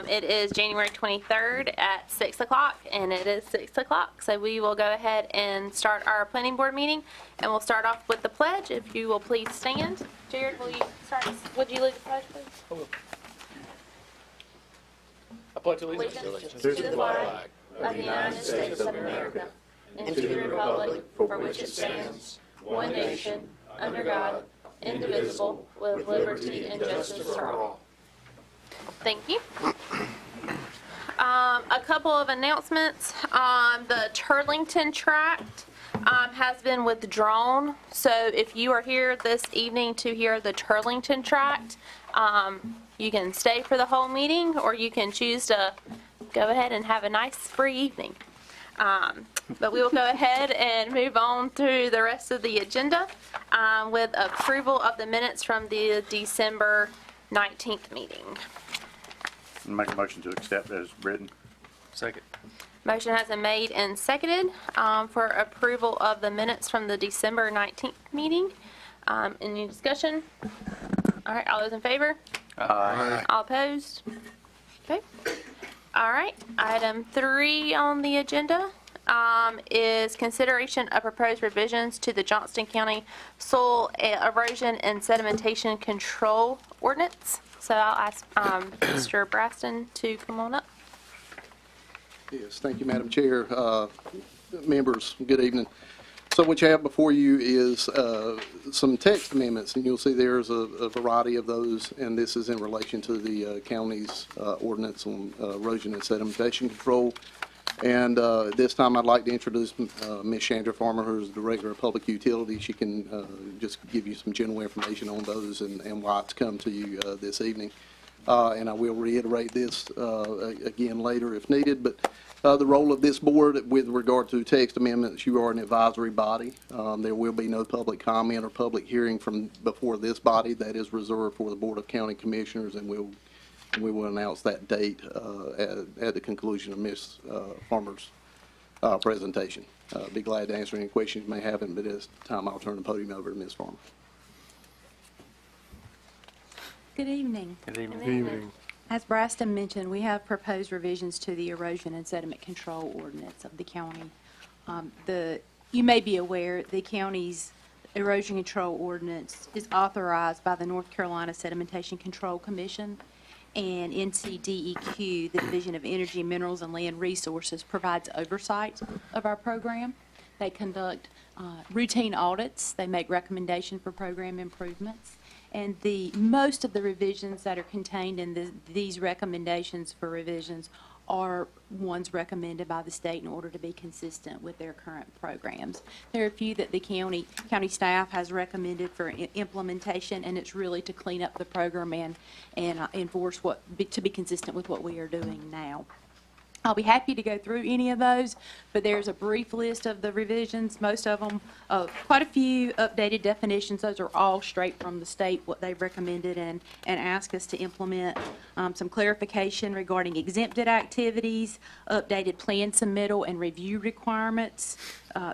It is January 23rd at 6 o'clock, and it is 6 o'clock. So we will go ahead and start our planning board meeting, and we'll start off with the pledge. If you will please stand. Jared, will you start? Would you lead the pledge, please? I pledge allegiance to the flag of the United States of America and to the republic for which it stands, one nation, under God, indivisible, with liberty and justice for all. Thank you. A couple of announcements. The Turlington tract has been withdrawn. So if you are here this evening to hear the Turlington tract, you can stay for the whole meeting, or you can choose to go ahead and have a nice free evening. But we will go ahead and move on through the rest of the agenda with approval of the minutes from the December 19th meeting. Make a motion to accept as written. Second. Motion has been made and seconded for approval of the minutes from the December 19th meeting. Any discussion? All right, all those in favor? Aye. All opposed? Okay. All right, item 3 on the agenda is consideration of proposed revisions to the Johnston County Soil Erosion and Sedimentation Control Ordinance. So I'll ask Mr. Braston to come on up. Yes, thank you, Madam Chair. Members, good evening. So what you have before you is some text amendments, and you'll see there's a variety of those, and this is in relation to the county's ordinance on erosion and sedimentation control. And this time I'd like to introduce Ms. Chandra Farmer, who's the Director of Public Utilities. She can just give you some general information on those and why it's come to you this evening. And I will reiterate this again later if needed, but the role of this board with regard to text amendments, you are an advisory body. There will be no public comment or public hearing from before this body. That is reserved for the Board of County Commissioners, and we will announce that date at the conclusion of Ms. Farmer's presentation. Be glad to answer any questions you may have, but at this time I'll turn the podium over to Ms. Farmer. Good evening. Good evening. Good evening. As Braston mentioned, we have proposed revisions to the erosion and sediment control ordinance of the county. You may be aware the county's erosion control ordinance is authorized by the North Carolina Sedimentation Control Commission, and NCDEQ, the Division of Energy, Minerals, and Land Resources, provides oversight of our program. They conduct routine audits. They make recommendations for program improvements. And most of the revisions that are contained in these recommendations for revisions are ones recommended by the state in order to be consistent with their current programs. There are a few that the county staff has recommended for implementation, and it's really to clean up the program and enforce to be consistent with what we are doing now. I'll be happy to go through any of those, but there's a brief list of the revisions, most of them, quite a few updated definitions. Those are all straight from the state, what they've recommended and asked us to implement. Some clarification regarding exempted activities, updated plan submittal and review requirements,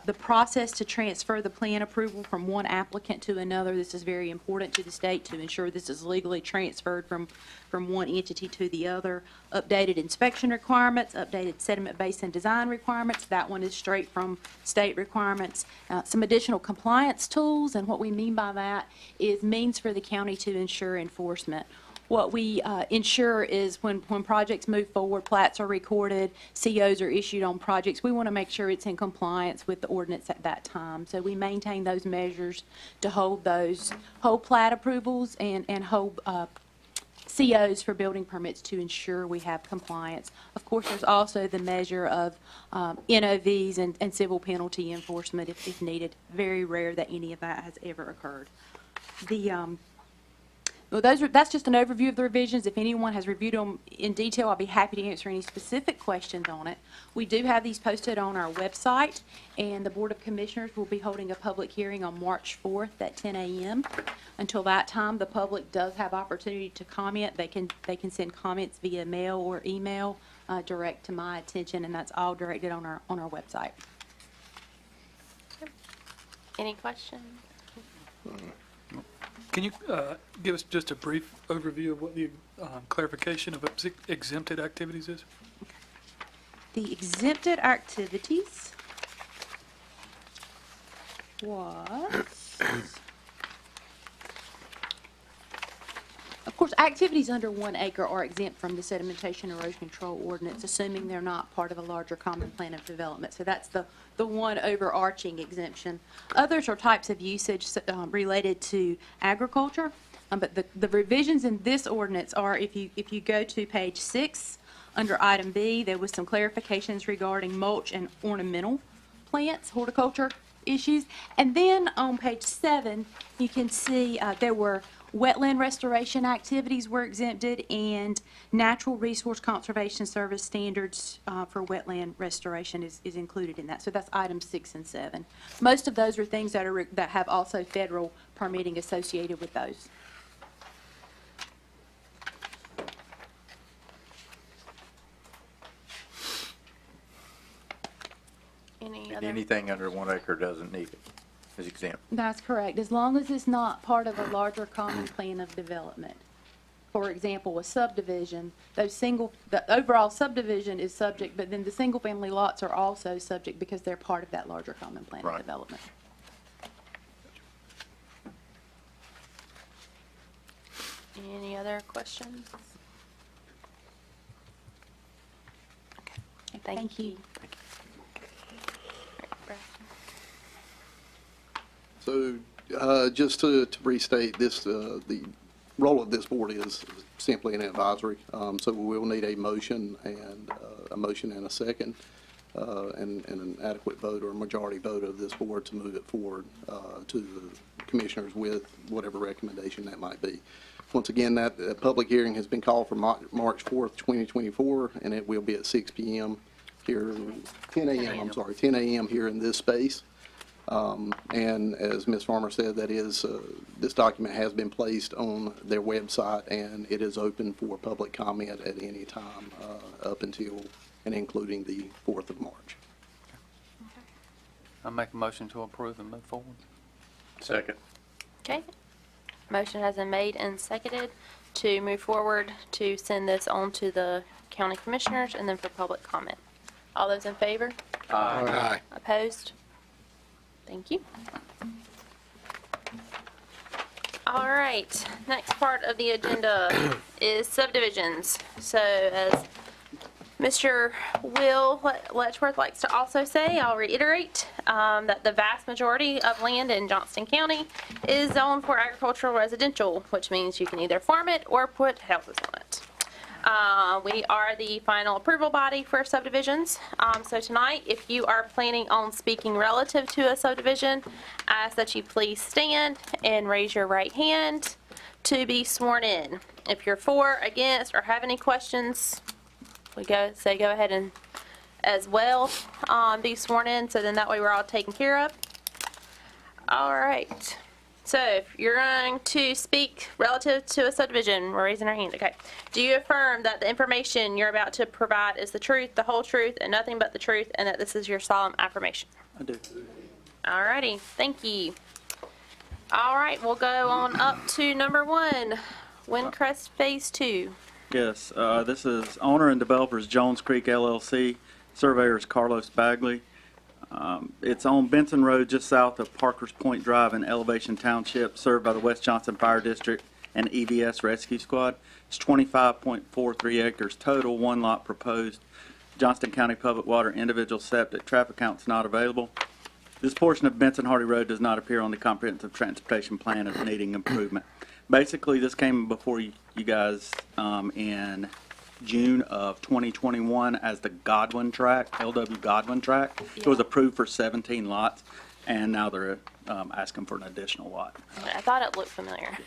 the process to transfer the plan approval from one applicant to another. This is very important to the state to ensure this is legally transferred from one entity to the other. Updated inspection requirements, updated sediment basin design requirements. That one is straight from state requirements. Some additional compliance tools, and what we mean by that is means for the county to ensure enforcement. What we ensure is when projects move forward, plats are recorded, COs are issued on projects, we want to make sure it's in compliance with the ordinance at that time. So we maintain those measures to hold plat approvals and hold COs for building permits to ensure we have compliance. Of course, there's also the measure of NOVs and civil penalty enforcement if needed. Very rare that any of that has ever occurred. Well, that's just an overview of the revisions. If anyone has reviewed them in detail, I'll be happy to answer any specific questions on it. We do have these posted on our website, and the Board of Commissioners will be holding a public hearing on March 4th at 10 a.m. Until that time, the public does have opportunity to comment. They can send comments via mail or email direct to my attention, and that's all directed on our website. Any questions? Can you give us just a brief overview of what the clarification of exempted activities is? The exempted activities was, of course, activities under 1 acre are exempt from the sedimentation erosion control ordinance, assuming they're not part of a larger common plan of development. So that's the one overarching exemption. Others are types of usage related to agriculture, but the revisions in this ordinance are, if you go to page 6, under item B, there was some clarifications regarding mulch and ornamental plants, horticulture issues. And then on page 7, you can see there were wetland restoration activities were exempted and natural resource conservation service standards for wetland restoration is included in that. So that's items 6 and 7. Most of those are things that have also federal permitting associated with those. Any other? Anything under 1 acre doesn't need it, is exempt. That's correct, as long as it's not part of a larger common plan of development. For example, a subdivision, the overall subdivision is subject, but then the single-family lots are also subject because they're part of that larger common plan of Right. development. Any other questions? Okay, Thank you. So, just to restate this, the role of this board is simply an advisory. So we will need a motion and a second, and an adequate vote or a majority vote of this board to move it forward to the commissioners with whatever recommendation that might be. Once again, that public hearing has been called for March 4th, 2024, and it will be at 6 p.m. here, 10 a.m., I'm sorry, 10 a.m. here in this space. And as Ms. Farmer said, that is, this document has been placed on their website, and it is open for public comment at any time up until and including the 4th of March. I'll make a motion to approve and move forward. Second. Okay. Motion has been made and seconded to move forward to send this on to the county commissioners and then for public comment. All those in favor? Aye. Opposed? Thank you. All right, next part of the agenda is subdivisions. So as Mr. Will Letchworth likes to also say, I'll reiterate that the vast majority of land in Johnston County is zoned for agricultural residential, which means you can either farm it or put houses on it. We are the final approval body for subdivisions. So tonight, if you are planning on speaking relative to a subdivision, I ask that you please stand and raise your right hand to be sworn in. If you're for, against, or have any questions, go ahead and as well be sworn in, so then that way we're all taken care of. All right. So if you're going to speak relative to a subdivision, we're raising our hand. Okay. Do you affirm that the information you're about to provide is the truth, the whole truth, and nothing but the truth, and that this is your solemn affirmation? I do. All righty. Thank you. All right. We'll go on up to number 1, Windcrest Phase 2. Yes, this is owner and developers Jones Creek LLC, surveyors Carlos Bagley. It's on Benson Road just south of Parker's Point Drive in Elevation Township, served by the West Johnston Fire District and EVS Rescue Squad. It's 25.43 acres total, 1 lot proposed. Johnston County Public Water individual septic, traffic counts not available. This portion of Benson Hardy Road does not appear on the comprehensive transportation plan as needing improvement. Basically, this came before you guys in June of 2021 as the Godwin tract, LW Godwin tract. It was approved for 17 lots, and now they're asking for an additional lot. I thought it looked familiar.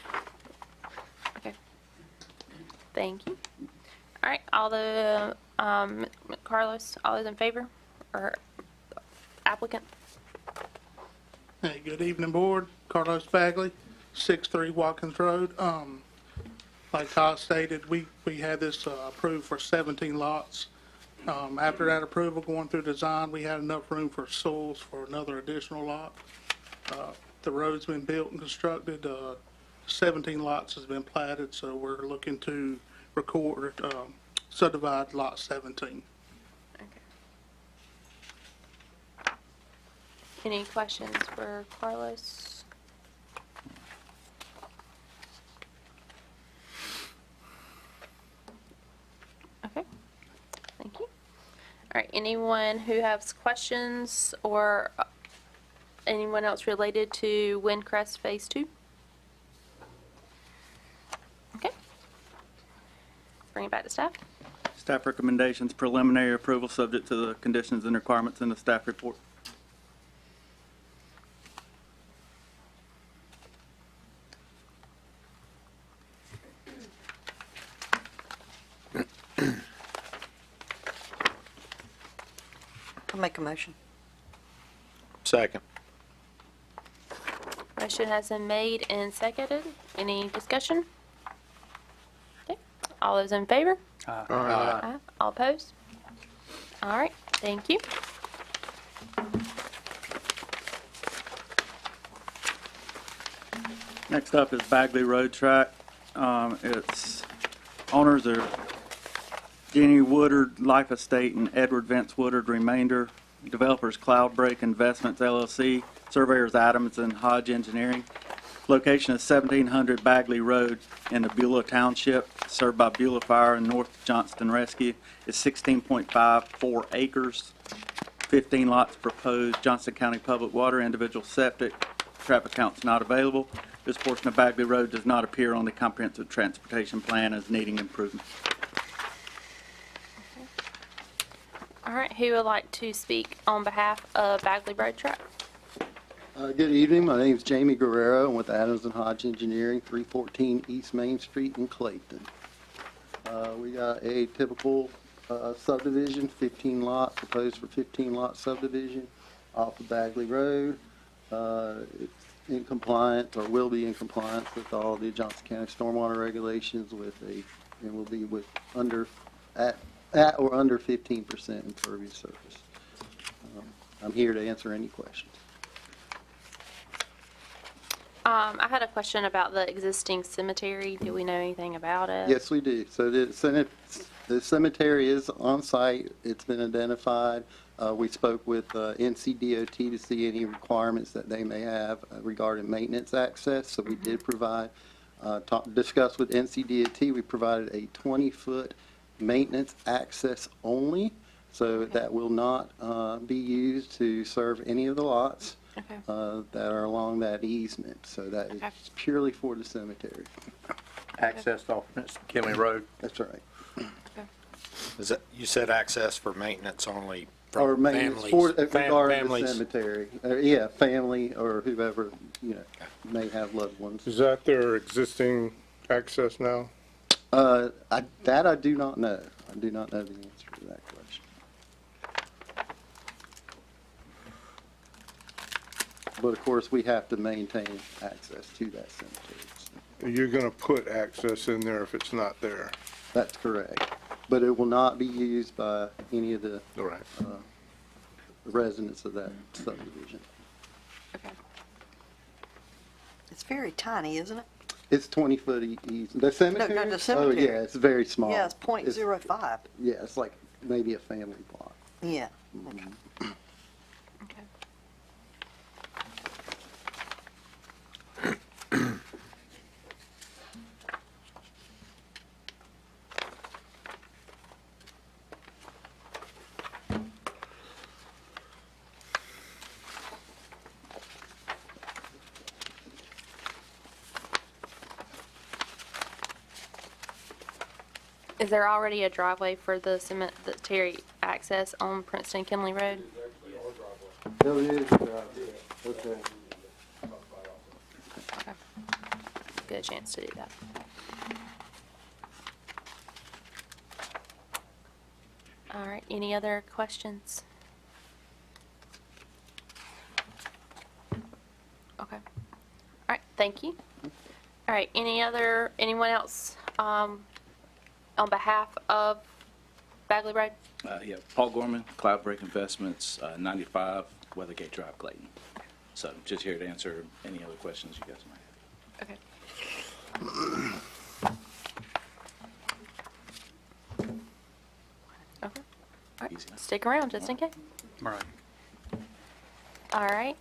Okay. Thank you. All right. All the, Carlos, all those in favor? Or applicant? Hey, good evening, board. Carlos Bagley, 63 Watkins Road. Like Todd stated, we had this approved for 17 lots. After that approval, going through design, we had enough room for soils for another additional lot. The road's been built and constructed. 17 lots has been platted, so we're looking to subdivide lot 17. Any questions for Carlos? Okay, thank you. All right, anyone who has questions or anyone else related to Windcrest Phase 2? Okay. Bring it back to staff. Staff recommendations, preliminary approval subject to the conditions and requirements in the staff report. I'll make a motion. Second. Motion has been made and seconded. Any discussion? Okay, all those in favor? Aye. All opposed? All right, thank you. Next up is Bagley Road Track. Its owners are Jenny Woodard Life Estate and Edward Vince Woodard remainder. Developers Cloudbreak Investments LLC. Surveyors Adams and Hodge Engineering. Location is 1700 Bagley Road in the Beulah Township, served by Beulah Fire and North Johnston Rescue. It's 16.54 acres, 15 lots proposed. Johnston County Public Water, individual septic, traffic counts not available. This portion of Bagley Road does not appear on the comprehensive transportation plan as needing improvement. All right, who would like to speak on behalf of Bagley Road Track? Good evening. My name is Jamie Guerrero. I'm with Adams and Hodge Engineering, 314 East Main Street in Clayton. We got a typical subdivision, 15 lot, proposed for 15 lot subdivision off of Bagley Road. It's in compliance, or will be in compliance with all the Johnston County stormwater regulations and will be with at or under 15% impervious surface. I'm here to answer any questions. I had a question about the existing cemetery. Do we know anything about it? Yes, we do. So the cemetery is on site. It's been identified. We spoke with NCDOT to see any requirements that they may have regarding maintenance access. So we did provide, discussed with NCDOT. We provided a 20-foot maintenance access only. So that will not be used to serve any of the lots. Okay. That are along that easement. So that is purely for the cemetery. Access off Kinley Road. That's right. Is that, you said access for maintenance only Or from maintenance families? for regarding the families. cemetery. Yeah, family or whoever, may have loved ones. Is that their existing access now? That I do not know. I do not know the answer to that question. But of course, we have to maintain access to that cemetery. You're going to put access in there if it's not there? That's correct. But it will not be used by any of the All right. residents of that subdivision. Okay. It's very tiny, isn't it? It's 20-foot easement. The cemetery? No, the cemetery. Oh, yeah, it's very small. Yeah, it's .05. Yeah, it's like maybe a family plot. Yeah. Okay. Okay. Is there already a driveway for the cemetery access on Princeton Kinley Road? Oh, it is. Okay. Okay. Good chance to do that. All right, any other questions? Okay. All right, thank you. All right, anyone else on behalf of Bagley Road? Yeah, Paul Gorman, Cloudbreak Investments, 95 Weathergate Drive, Clayton. So just here to answer any other questions you guys might have. Okay. Okay. All right. Stick around just in case. Right. All right.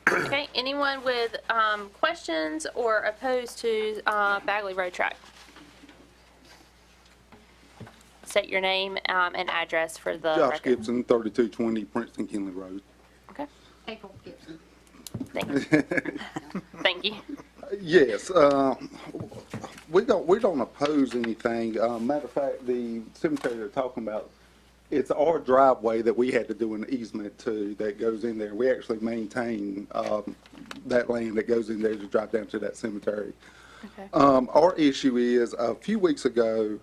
Okay, anyone with questions or opposed to Bagley Road Track? State your name and address for the Josh record. Gibson, 3220 Princeton Kinley Road. Okay, April Gibson. thank you. Thank you. Yes, we don't oppose anything. Matter of fact, the cemetery they're talking about, it's our driveway that we had to do an easement to that goes in there. We actually maintain that land that goes in there to drive down to that cemetery. Okay. Our issue is, a few weeks ago,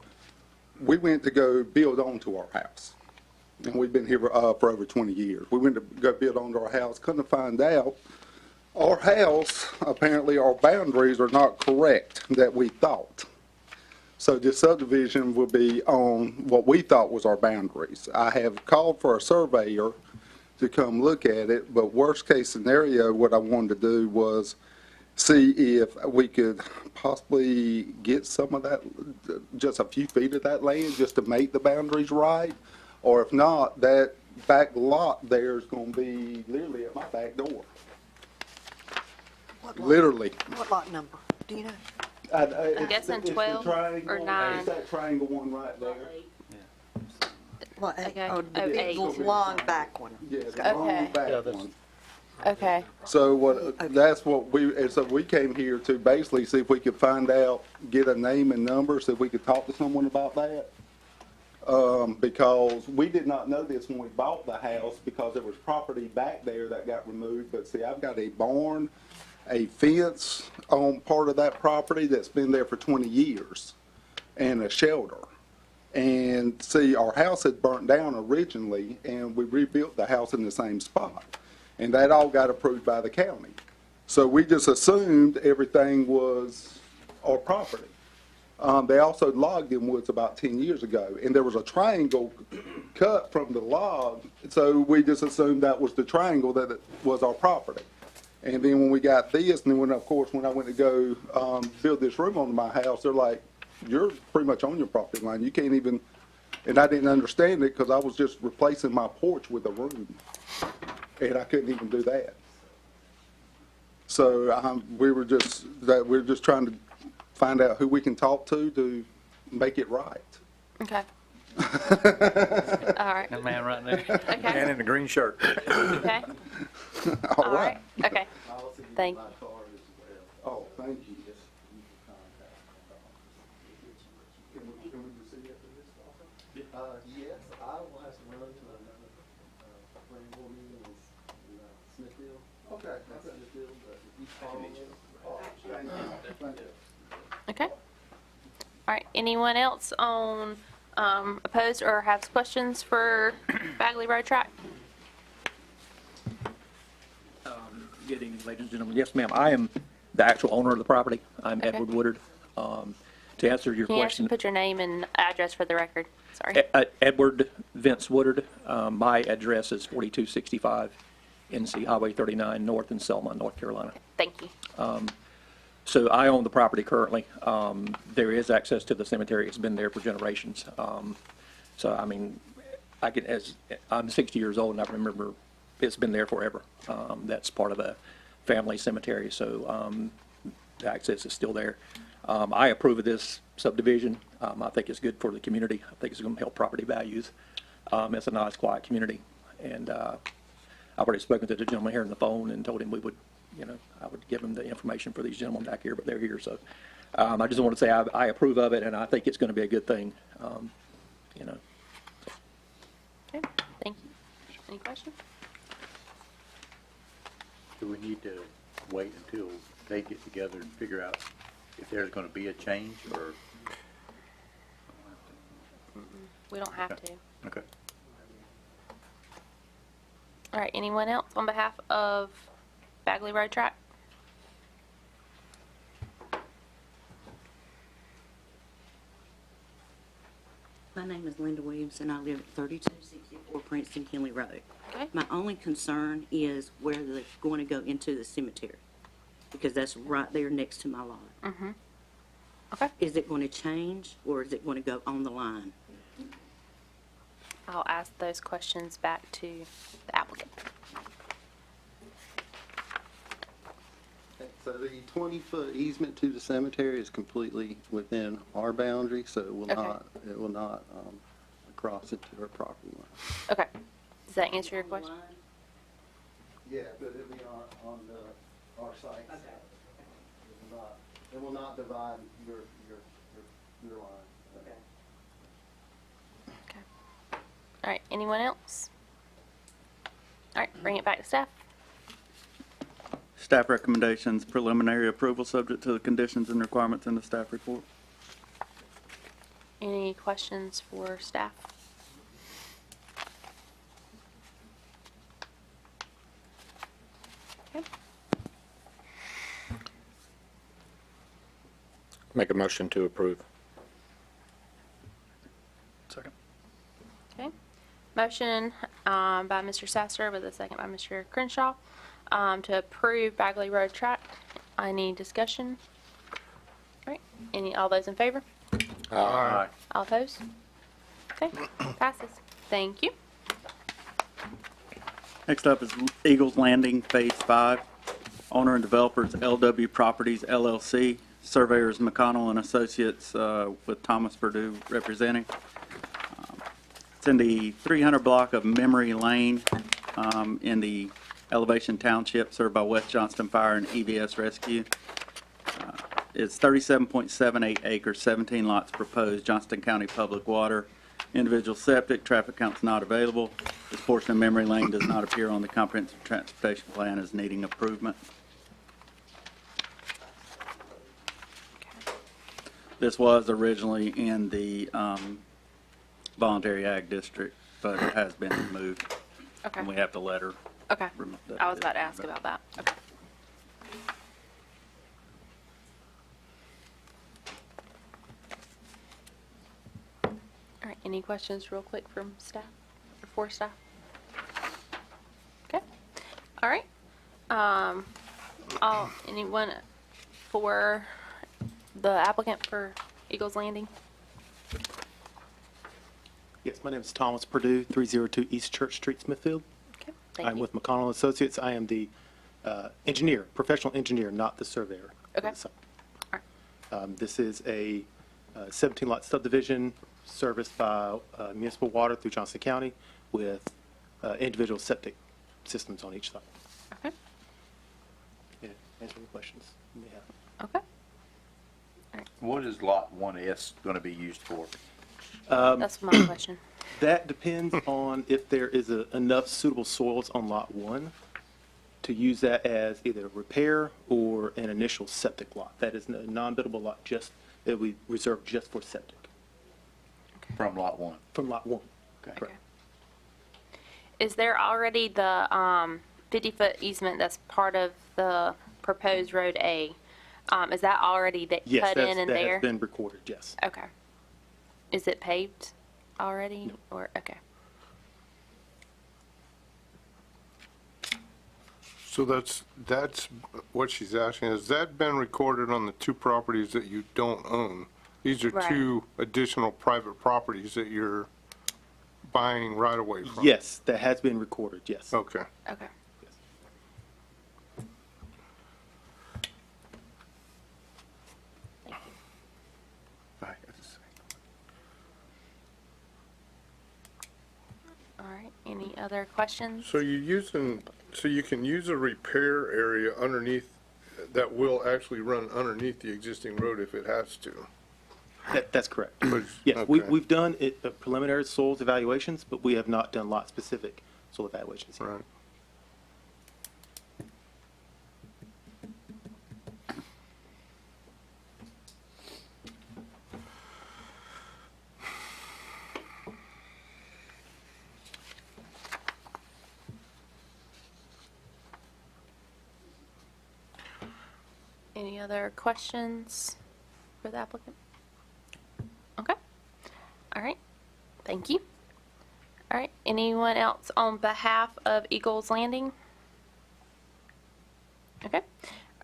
we went to go build onto our house. And we've been here for over 20 years. We went to go build onto our house, come to find out, our house, apparently our boundaries are not correct that we thought. So this subdivision will be on what we thought was our boundaries. I have called for a surveyor to come look at it, but worst case scenario, what I wanted to do was see if we could possibly get some of that, just a few feet of that land, just to make the boundaries right. Or if not, that back lot there is going to be literally at my back door. What lot? Literally. What lot number? Do you know? I'm guessing 12 or 9. It's that triangle one right there. What, Okay. oh, the Oh, big 8. long back one. Yeah, the long Okay. back one. Okay. So that's what and so we came here to basically see if we could find out, get a name and number, so if we could talk to someone about that. Because we did not know this when we bought the house, because there was property back there that got removed. But see, I've got a barn, a fence on part of that property that's been there for 20 years, and a shelter. And see, our house had burnt down originally, and we rebuilt the house in the same spot. And that all got approved by the county. So we just assumed everything was our property. They also logged them woods about 10 years ago, and there was a triangle cut from the log, so we just assumed that was the triangle that it was our property. And then when we got this, and then of course, when I went to go build this room on my house, they're like, you're pretty much on your property line. You can't even, and I didn't understand it because I was just replacing my porch with a room, and I couldn't even do that. So we were just trying to find out who we can talk to make it right. Okay. All right. That man right there. Okay. Man in the green shirt. Okay. All right. Okay. Thank you. Oh, thank you. Yes, I will have to run to another planning board meeting in Smithfield. Okay. Smithfield, but if you follow me. Thank you. Okay. All right. Anyone else on opposed or has questions for Bagley Road Track? Good evening, ladies and gentlemen. Yes, ma'am. I am the actual owner of the property. I'm Okay. Edward Woodard. To answer your Can you question, actually put your name and address for the record? Sorry. Edward Vince Woodard. My address is 4265 NC Highway 39 North in Selma, North Carolina. Thank you. So I own the property currently. There is access to the cemetery. It's been there for generations. So, I mean, I'm 60 years old, and I remember it's been there forever. That's part of the family cemetery, so the access is still there. I approve of this subdivision. I think it's good for the community. I think it's going to help property values. It's a nice, quiet community, and I've already spoken to the gentleman here on the phone and told him we would, I would give him the information for these gentlemen back here, but they're here, so I just want to say I approve of it, and I think it's going to be a good thing. Okay. Thank you. Any questions? Do we need to wait until they get together and figure out if there's going to be a change, or? We don't have to. Okay. All right. Anyone else on behalf of Bagley Road Track? My name is Linda Williamson. I live at 3264 Princeton Kinley Road. Okay. My only concern is where they're going to go into the cemetery. because that's right there next to my lot. Mm-hmm. Okay. Is it going to change, or is it going to go on the line? I'll ask those questions back to the applicant. So the 20-foot easement to the cemetery is completely within our boundary, so it will Okay. not cross into our property line. Okay. Does that answer your question? Yeah, but it'll be on our site. It will not divide your line. Okay. All right, anyone else? All right, bring it back to staff. Staff recommendations, preliminary approval subject to the conditions and requirements in the staff report. Any questions for staff? Okay. Make a motion to approve. Second. Okay. Motion by Mr. Sasser with a second by Mr. Crenshaw to approve Bagley Road tract. Any discussion? All right. All those in favor? Aye. All opposed? Okay. Passes. Thank you. Next up is Eagles Landing Phase 5. Owner and developers LW Properties LLC. Surveyors McConnell and Associates with Thomas Purdue representing. It's in the 300 block of Memory Lane in the Elevation Township served by West Johnston Fire and EVS Rescue. It's 37.78 acres, 17 lots proposed, Johnston County Public Water. Individual septic, traffic counts not available. This portion of Memory Lane does not appear on the comprehensive transportation plan as needing improvement. This was originally in the voluntary ag district, but it has been removed. Okay. And we have the letter. Okay. I was about to ask about that. Okay. All right. Any questions real quick from staff or for staff? Okay. All right. Anyone for the applicant for Eagles Landing? Yes, my name is Thomas Purdue, 302 East Church Street, Smithfield. Okay. Thank I'm you. with McConnell Associates. I am the engineer, professional engineer, not the surveyor. Okay. For the site. This is a 17-lot subdivision serviced by municipal water through Johnston County with individual septic systems on each side. Okay. Yeah, answer any questions you may have. Okay. What is Lot 1S going to be used for? That's my question. That depends on if there is enough suitable soils on Lot 1 to use that as either repair or an initial septic lot. That is a non-buildable lot, that we reserve just for septic. From Lot 1? From Lot 1. Okay. Correct. Is there already the 50-foot easement that's part of the proposed Road A? Is that already Yes, cut in and that there? has been recorded, yes. Okay. Is it paved already? No. Or okay. So that's what she's asking. Has that been recorded on the two properties that you don't own? These are Right. two additional private properties that you're buying right away from? Yes, that has been recorded, yes. Okay. Okay. All right. Any other questions? So you can use a repair area underneath, that will actually run underneath the existing road if it has to? That's correct. But- Yes, okay. we've done preliminary soils evaluations, but we have not done lot-specific soil evaluations yet. Right. Any other questions for the applicant? Okay. All right. Thank you. All right. Anyone else on behalf of Eagles Landing? Okay.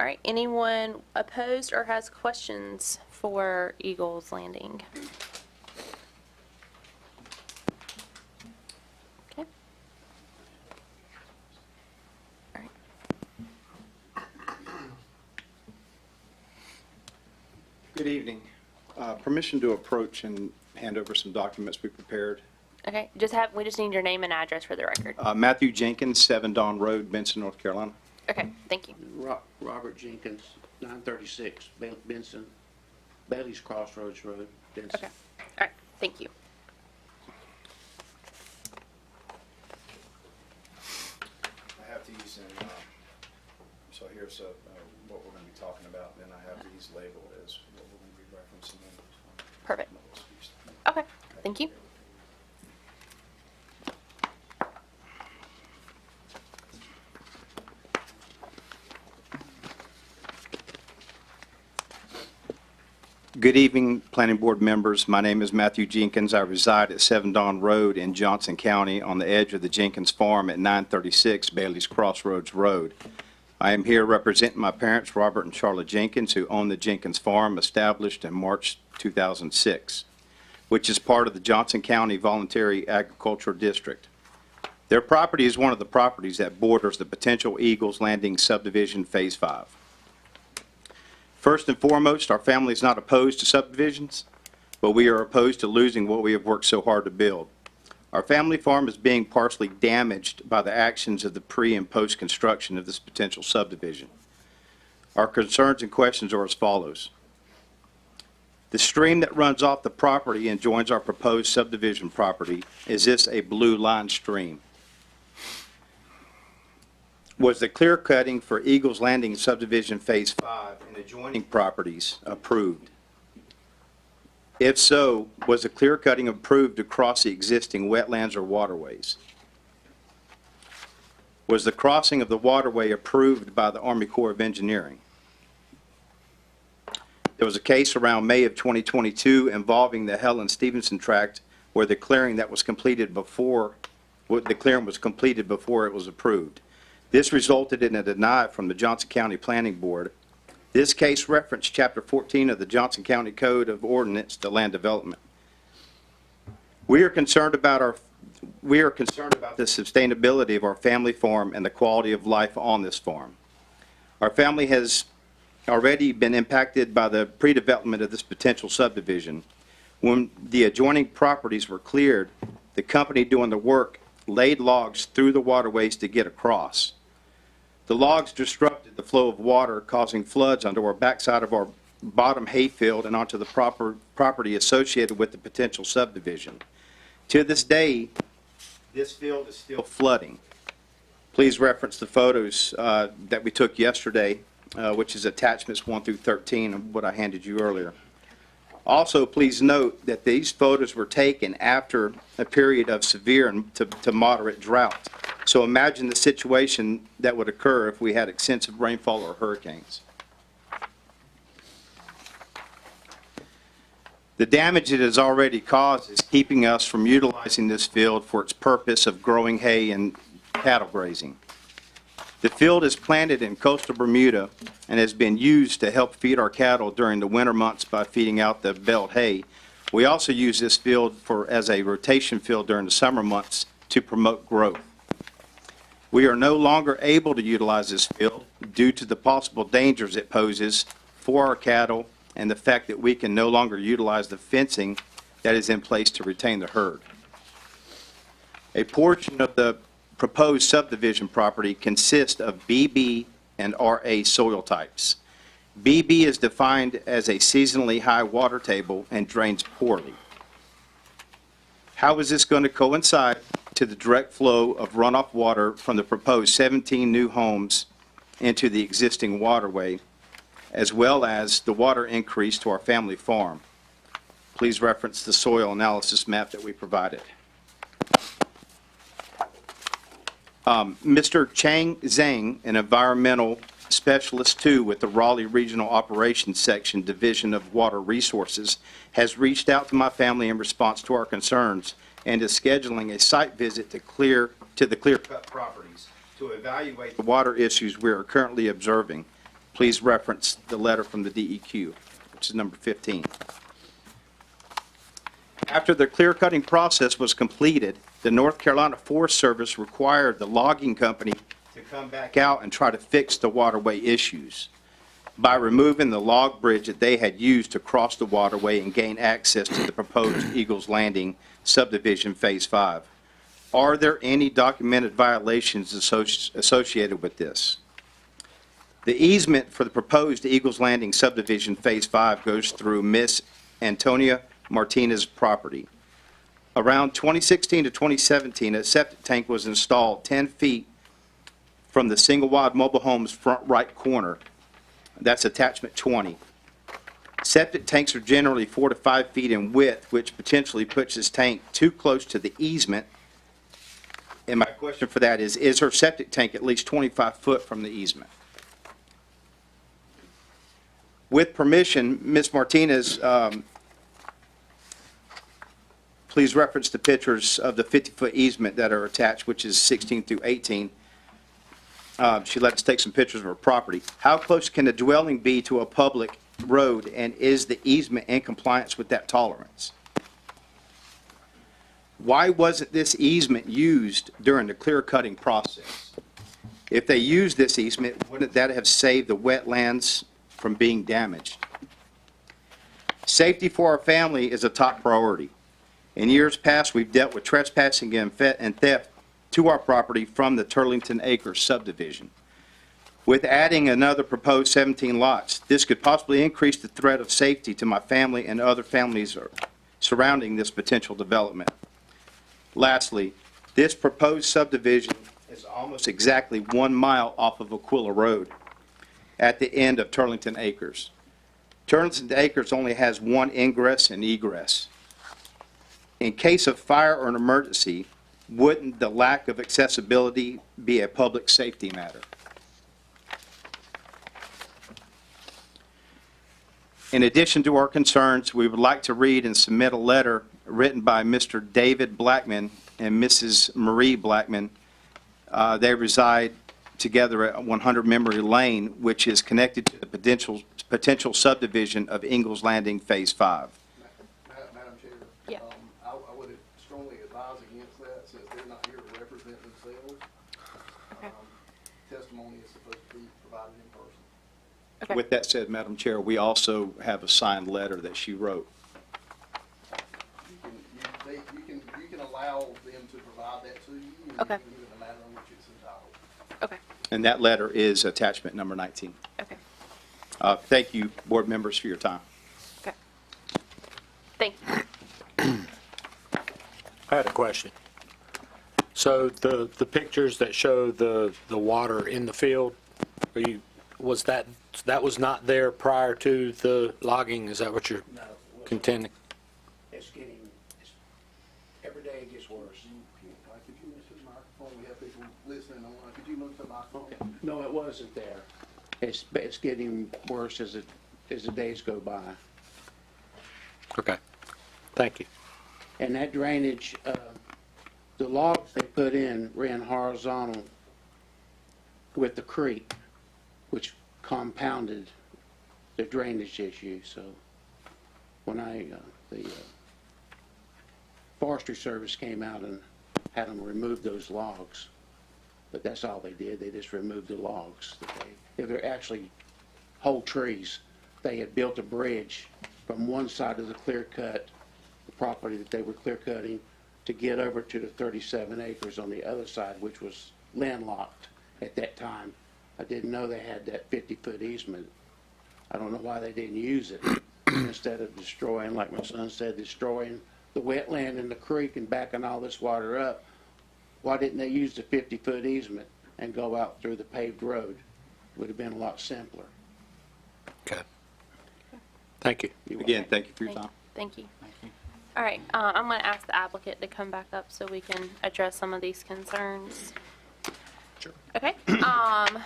All right, anyone opposed or has questions for Eagles Landing? Okay. All right. Good evening. Permission to approach and hand over some documents we prepared. Okay, we just need your name and address for the record. Matthew Jenkins, 7 Dawn Road, Benson, North Carolina. Okay, thank you. Robert Jenkins, 936 Benson, Bailey's Crossroads Road, Benson. Okay, all right, thank you. I have these in, so here's what we're going to be talking about, and then I have these labeled as what we're going to be referencing in. Perfect. Okay, thank you. Good evening, Planning Board members. My name is Matthew Jenkins. I reside at 7 Dawn Road in Johnston County on the edge of the Jenkins Farm at 936 Bailey's Crossroads Road. I am here representing my parents, Robert and Charlotte Jenkins, who own the Jenkins Farm, established in March 2006, which is part of the Johnston County Voluntary Agricultural District. Their property is one of the properties that borders the potential Eagles Landing subdivision Phase 5. First and foremost, our family is not opposed to subdivisions, but we are opposed to losing what we have worked so hard to build. Our family farm is being partially damaged by the actions of the pre- and post-construction of this potential subdivision. Our concerns and questions are as follows. The stream that runs off the property and joins our proposed subdivision property, is this a blue line stream? Was the clear cutting for Eagles Landing subdivision Phase 5 and adjoining properties approved? If so, was the clear cutting approved across the existing wetlands or waterways? Was the crossing of the waterway approved by the Army Corps of Engineering? There was a case around May of 2022 involving the Helen Stevenson tract where the clearing that was completed before, the clearing was completed before it was approved. This resulted in a denial from the Johnston County Planning Board. This case referenced Chapter 14 of the Johnston County Code of Ordinance to Land Development. We are concerned about the sustainability of our family farm and the quality of life on this farm. Our family has already been impacted by the pre-development of this potential subdivision. When the adjoining properties were cleared, the company doing the work laid logs through the waterways to get across. The logs disrupted the flow of water, causing floods onto our backside of our bottom hayfield and onto the property associated with the potential subdivision. To this day, this field is still flooding. Please reference the photos that we took yesterday, which is attachments 1 through 13 of what I handed you earlier. Also, please note that these photos were taken after a period of severe to moderate drought. So imagine the situation that would occur if we had extensive rainfall or hurricanes. The damage it has already caused is keeping us from utilizing this field for its purpose of growing hay and cattle grazing. The field is planted in coastal Bermuda and has been used to help feed our cattle during the winter months by feeding out the baled hay. We also use this field as a rotation field during the summer months to promote growth. We are no longer able to utilize this field due to the possible dangers it poses for our cattle and the fact that we can no longer utilize the fencing that is in place to retain the herd. A portion of the proposed subdivision property consists of BB and RA soil types. BB is defined as a seasonally high water table and drains poorly. How is this going to coincide to the direct flow of runoff water from the proposed 17 new homes into the existing waterway, as well as the water increase to our family farm? Please reference the soil analysis map that we provided. Mr. Chang Zhang, an environmental specialist 2 with the Raleigh Regional Operations Section Division of Water Resources, has reached out to my family in response to our concerns and is scheduling a site visit to the clear-cut properties to evaluate the water issues we are currently observing. Please reference the letter from the DEQ, which is number 15. After the clear-cutting process was completed, the North Carolina Forest Service required the logging company to come back out and try to fix the waterway issues by removing the log bridge that they had used to cross the waterway and gain access to the proposed Eagles Landing subdivision Phase 5. Are there any documented violations associated with this? The easement for the proposed Eagles Landing subdivision Phase 5 goes through Miss Antonia Martinez's property. Around 2016 to 2017, a septic tank was installed 10 feet from the single-wide mobile home's front right corner. That's attachment 20. Septic tanks are generally 4 to 5 feet in width, which potentially puts this tank too close to the easement. And my question for that is her septic tank at least 25 foot from the easement? With permission, Ms. Martinez, please reference the pictures of the 50-foot easement that are attached, which is 16 through 18. She let us take some pictures of her property. How close can a dwelling be to a public road, and is the easement in compliance with that tolerance? Why wasn't this easement used during the clear-cutting process? If they used this easement, wouldn't that have saved the wetlands from being damaged? Safety for our family is a top priority. In years past, we've dealt with trespassing and theft to our property from the Turlington Acres subdivision. With adding another proposed 17 lots, this could possibly increase the threat of safety to my family and other families surrounding this potential development. Lastly, this proposed subdivision is almost exactly 1 mile off of Aquila Road at the end of Turlington Acres. Turlington Acres only has one ingress and egress. In case of fire or an emergency, wouldn't the lack of accessibility be a public safety matter? In addition to our concerns, we would like to read and submit a letter written by Mr. David Blackman and Mrs. Marie Blackman. They reside together at 100 Memory Lane, which is connected to the potential subdivision of Eagles Landing Phase 5. Madam Chair? Yeah. I would strongly advise against that, since they're not here to represent themselves. Okay. Testimony is supposed to be provided in person. Okay. With that said, Madam Chair, we also have a signed letter that she wrote. You can allow them to provide that to you. And Okay. you can do it in the manner in which it's entitled. Okay. And that letter is attachment number 19. Okay. Thank you, board members, for your time. Okay. Thank you. I had a question. So the pictures that show the water in the field, was that was not there prior to the logging? Is that what you're contending? It's every day it gets worse. Could you move to the microphone? We have people listening online. Could you move to the microphone? No, it wasn't there. It's getting worse as the days go by. Okay. Thank you. And that drainage, the logs they put in ran horizontal with the creek, which compounded the drainage issue. So when the Forestry Service came out and had them remove those logs, but that's all they did. They just removed the logs. If they're actually whole trees, they had built a bridge from one side of the clear cut, the property that they were clear cutting, to get over to the 37 acres on the other side, which was landlocked at that time. I didn't know they had that 50-foot easement. I don't know why they didn't use it instead of destroying, like my son said, destroying the wetland and the creek and backing all this water up. Why didn't they use the 50-foot easement and go out through the paved road? Would have been a lot simpler. Okay. Thank you. Again, thank you for your time. Thank you. All right, I'm going to ask the applicant to come back up so we can address some of these concerns. Sure. Okay,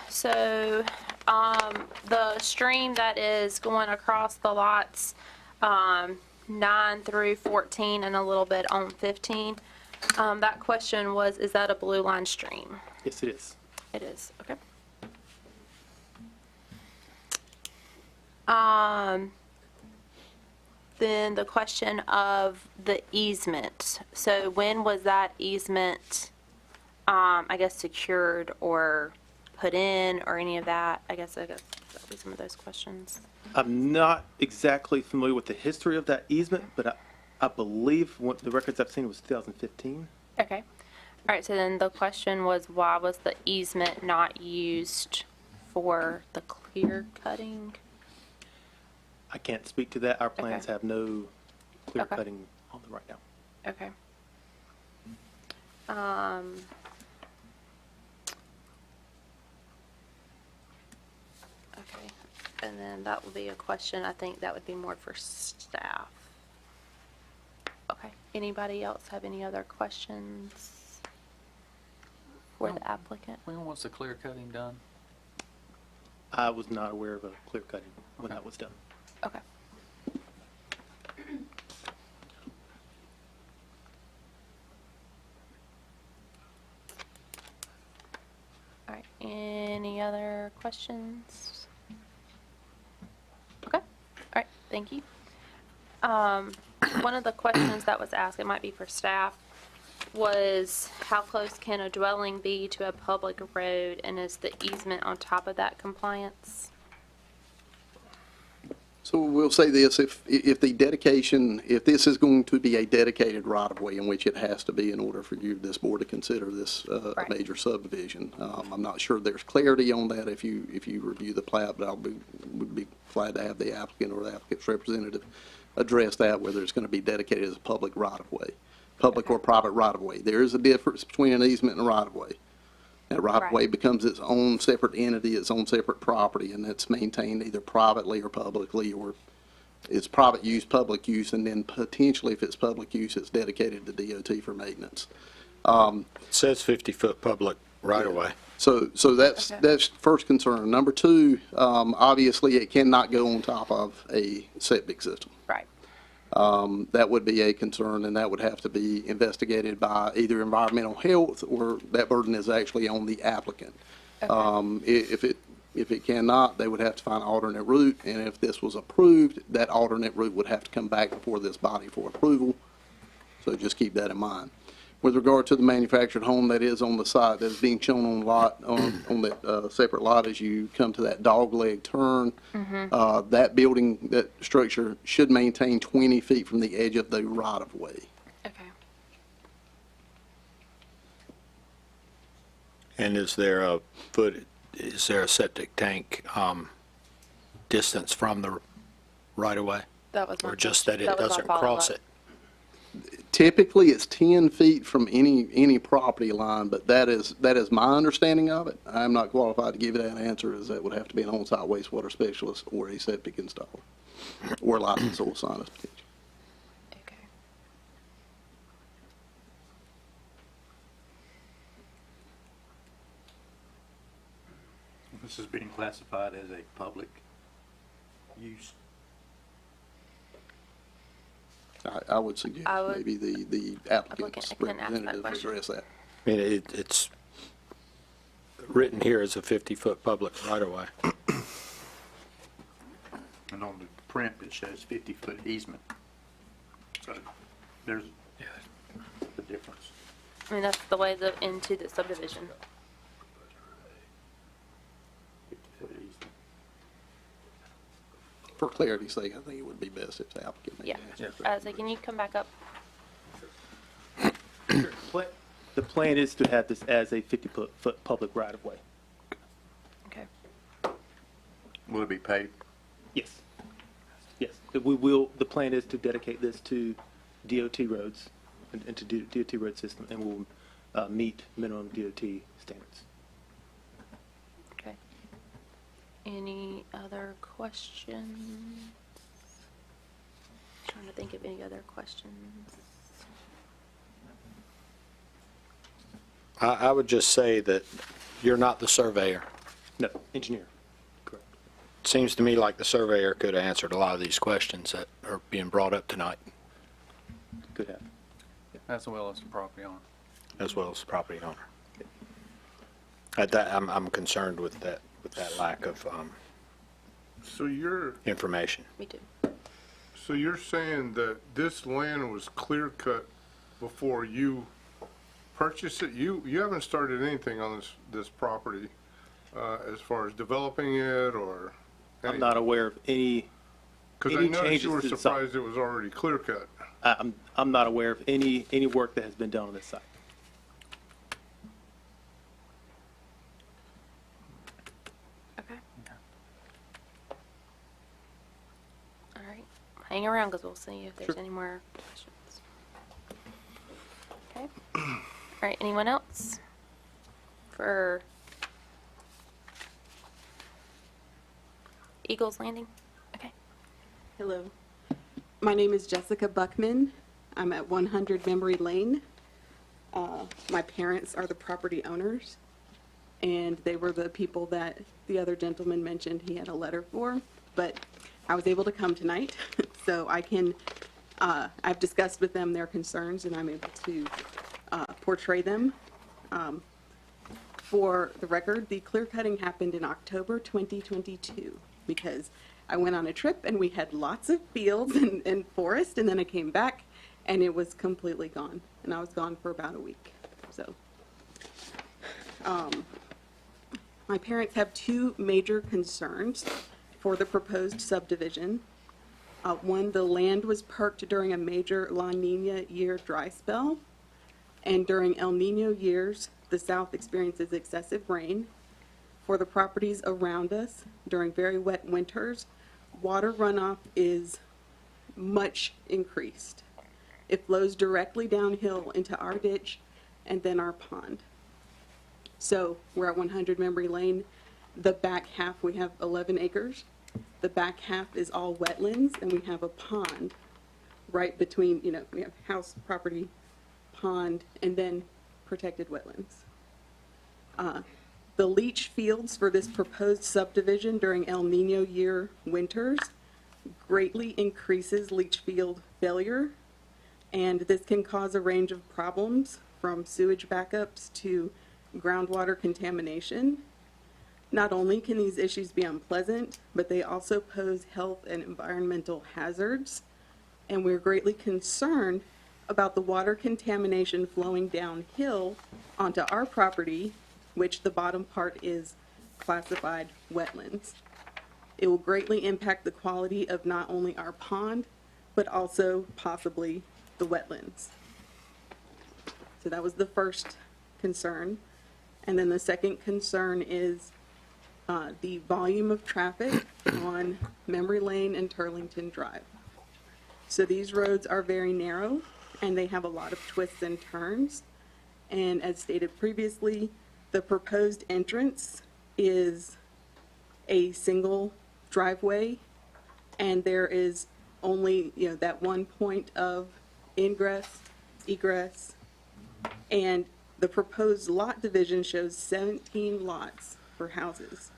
so the stream that is going across the lots 9 through 14 and a little bit on 15, that question was, is that a blue line stream? Yes, it is. It is, okay. Then the question of the easement. So when was that easement, I guess, secured or put in or any of that? I guess that'll be some of those questions. I'm not exactly familiar with the history of that easement, but I believe what the records I've seen was 2015. Okay. All right, so then the question was, why was the easement not used for the clear cutting? I can't speak to that. Our plans Okay. have no clear Okay. cutting on them right now. Okay. Okay, and then that would be a question, I think that would be more for staff. Okay, anybody else have any other questions for the applicant? When was the clear cutting done? I was not aware of a clear cutting when that was done. Okay. All right, any other questions? Okay, all right, thank you. One of the questions that was asked, it might be for staff, was how close can a dwelling be to a public road, and is the easement on top of that compliance? So we'll say this, if the dedication, if this is going to be a dedicated right-of-way, in which it has to be in order for you, this board, to consider this a Right. major subdivision. I'm not sure there's clarity on that if you review the plat, but would be glad to have the applicant or the applicant's representative address that, whether it's going to be dedicated as a public right-of-way, public or private right-of-way. There is a difference between an easement and a right-of-way. That right-of-way becomes its own separate entity, its own separate property, and it's maintained either privately or publicly, or it's private use, public use, and then potentially, if it's public use, it's dedicated to DOT for maintenance. It says 50-foot public right-of-way. So that's first concern. Number two, obviously, it cannot go on top of a septic system. Right. That would be a concern, and that would have to be investigated by either environmental health, or that burden is actually on the applicant. If it cannot, they would have to find an alternate route, and if this was approved, that alternate route would have to come back before this body for approval. So just keep that in mind. With regard to the manufactured home that is on the site, that is being shown on that separate lot as you come to that dogleg turn, that building, that structure should maintain 20 feet from the edge of the right-of-way. Okay. And is there a septic tank distance from the right-of-way? That was my Or just question. that it was my doesn't cross follow-up. it? Typically, it's 10 feet from any property line, but that is my understanding of it. I'm not qualified to give you that answer, as that would have to be an on-site wastewater specialist or a septic installer, or a licensed soil scientist. Okay. This is being classified as a public use. I would suggest maybe the applicant's can ask that representative question. address that. I mean, it's written here as a 50-foot public right-of-way. And on the print, it shows 50-foot easement. So there's the difference. I mean, that's the way into the subdivision. 50-foot easement. For clarity's sake, I think it would be best if the applicant. Yeah. So can you come back up? The plan is to have this as a 50-foot public right-of-way. Okay. Will it be paved? Yes. Yes. The plan is to dedicate this to DOT roads and to DOT road system, and will meet minimum DOT standards. Okay. Any other questions? Trying to think of any other questions. I would just say that you're not the surveyor. No, engineer. Correct. Seems to me like the surveyor could have answered a lot of these questions that are being brought up tonight, Could have. As well as the property owner. as well as the property owner. I'm concerned with that lack of So you're, information. We do. so you're saying that this land was clear cut before you purchased it? You haven't started anything on this property, as far as developing it or I'm not aware of any Because I any noticed changes you were to the site. surprised it was already clear cut. I'm not aware of any work that has been done on this site. Okay. All right. Hang around because we'll see if there's any more questions. Okay. All right. Anyone else? For Eagles Landing? Okay. Hello. My name is Jessica Buckman. I'm at 100 Memory Lane. My parents are the property owners, and they were the people that the other gentleman mentioned he had a letter for, but I was able to come tonight, so I can, I've discussed with them their concerns, and I'm able to portray them. For the record, the clear cutting happened in October 2022, because I went on a trip and we had lots of fields and forest, and then I came back and it was completely gone. And I was gone for about a week. So, my parents have two major concerns for the proposed subdivision. One, the land was perked during a major La Nina year dry spell, and during El Nino years, the South experiences excessive rain. For the properties around us, during very wet winters, water runoff is much increased. It flows directly downhill into our ditch and then our pond. So we're at 100 Memory Lane. The back half, we have 11 acres. The back half is all wetlands, and we have a pond right between, we have house, property, pond, and then protected wetlands. The leach fields for this proposed subdivision during El Nino year winters greatly increases leach field failure, and this can cause a range of problems from sewage backups to groundwater contamination. Not only can these issues be unpleasant, but they also pose health and environmental hazards, and we're greatly concerned about the water contamination flowing downhill onto our property, which the bottom part is classified wetlands. It will greatly impact the quality of not only our pond, but also possibly the wetlands. So that was the first concern. And then the second concern is the volume of traffic on Memory Lane and Turlington Drive. So these roads are very narrow, and they have a lot of twists and turns. And as stated previously, the proposed entrance is a single driveway, and there is only, that one point of ingress, egress, and the proposed lot division shows 17 lots for houses.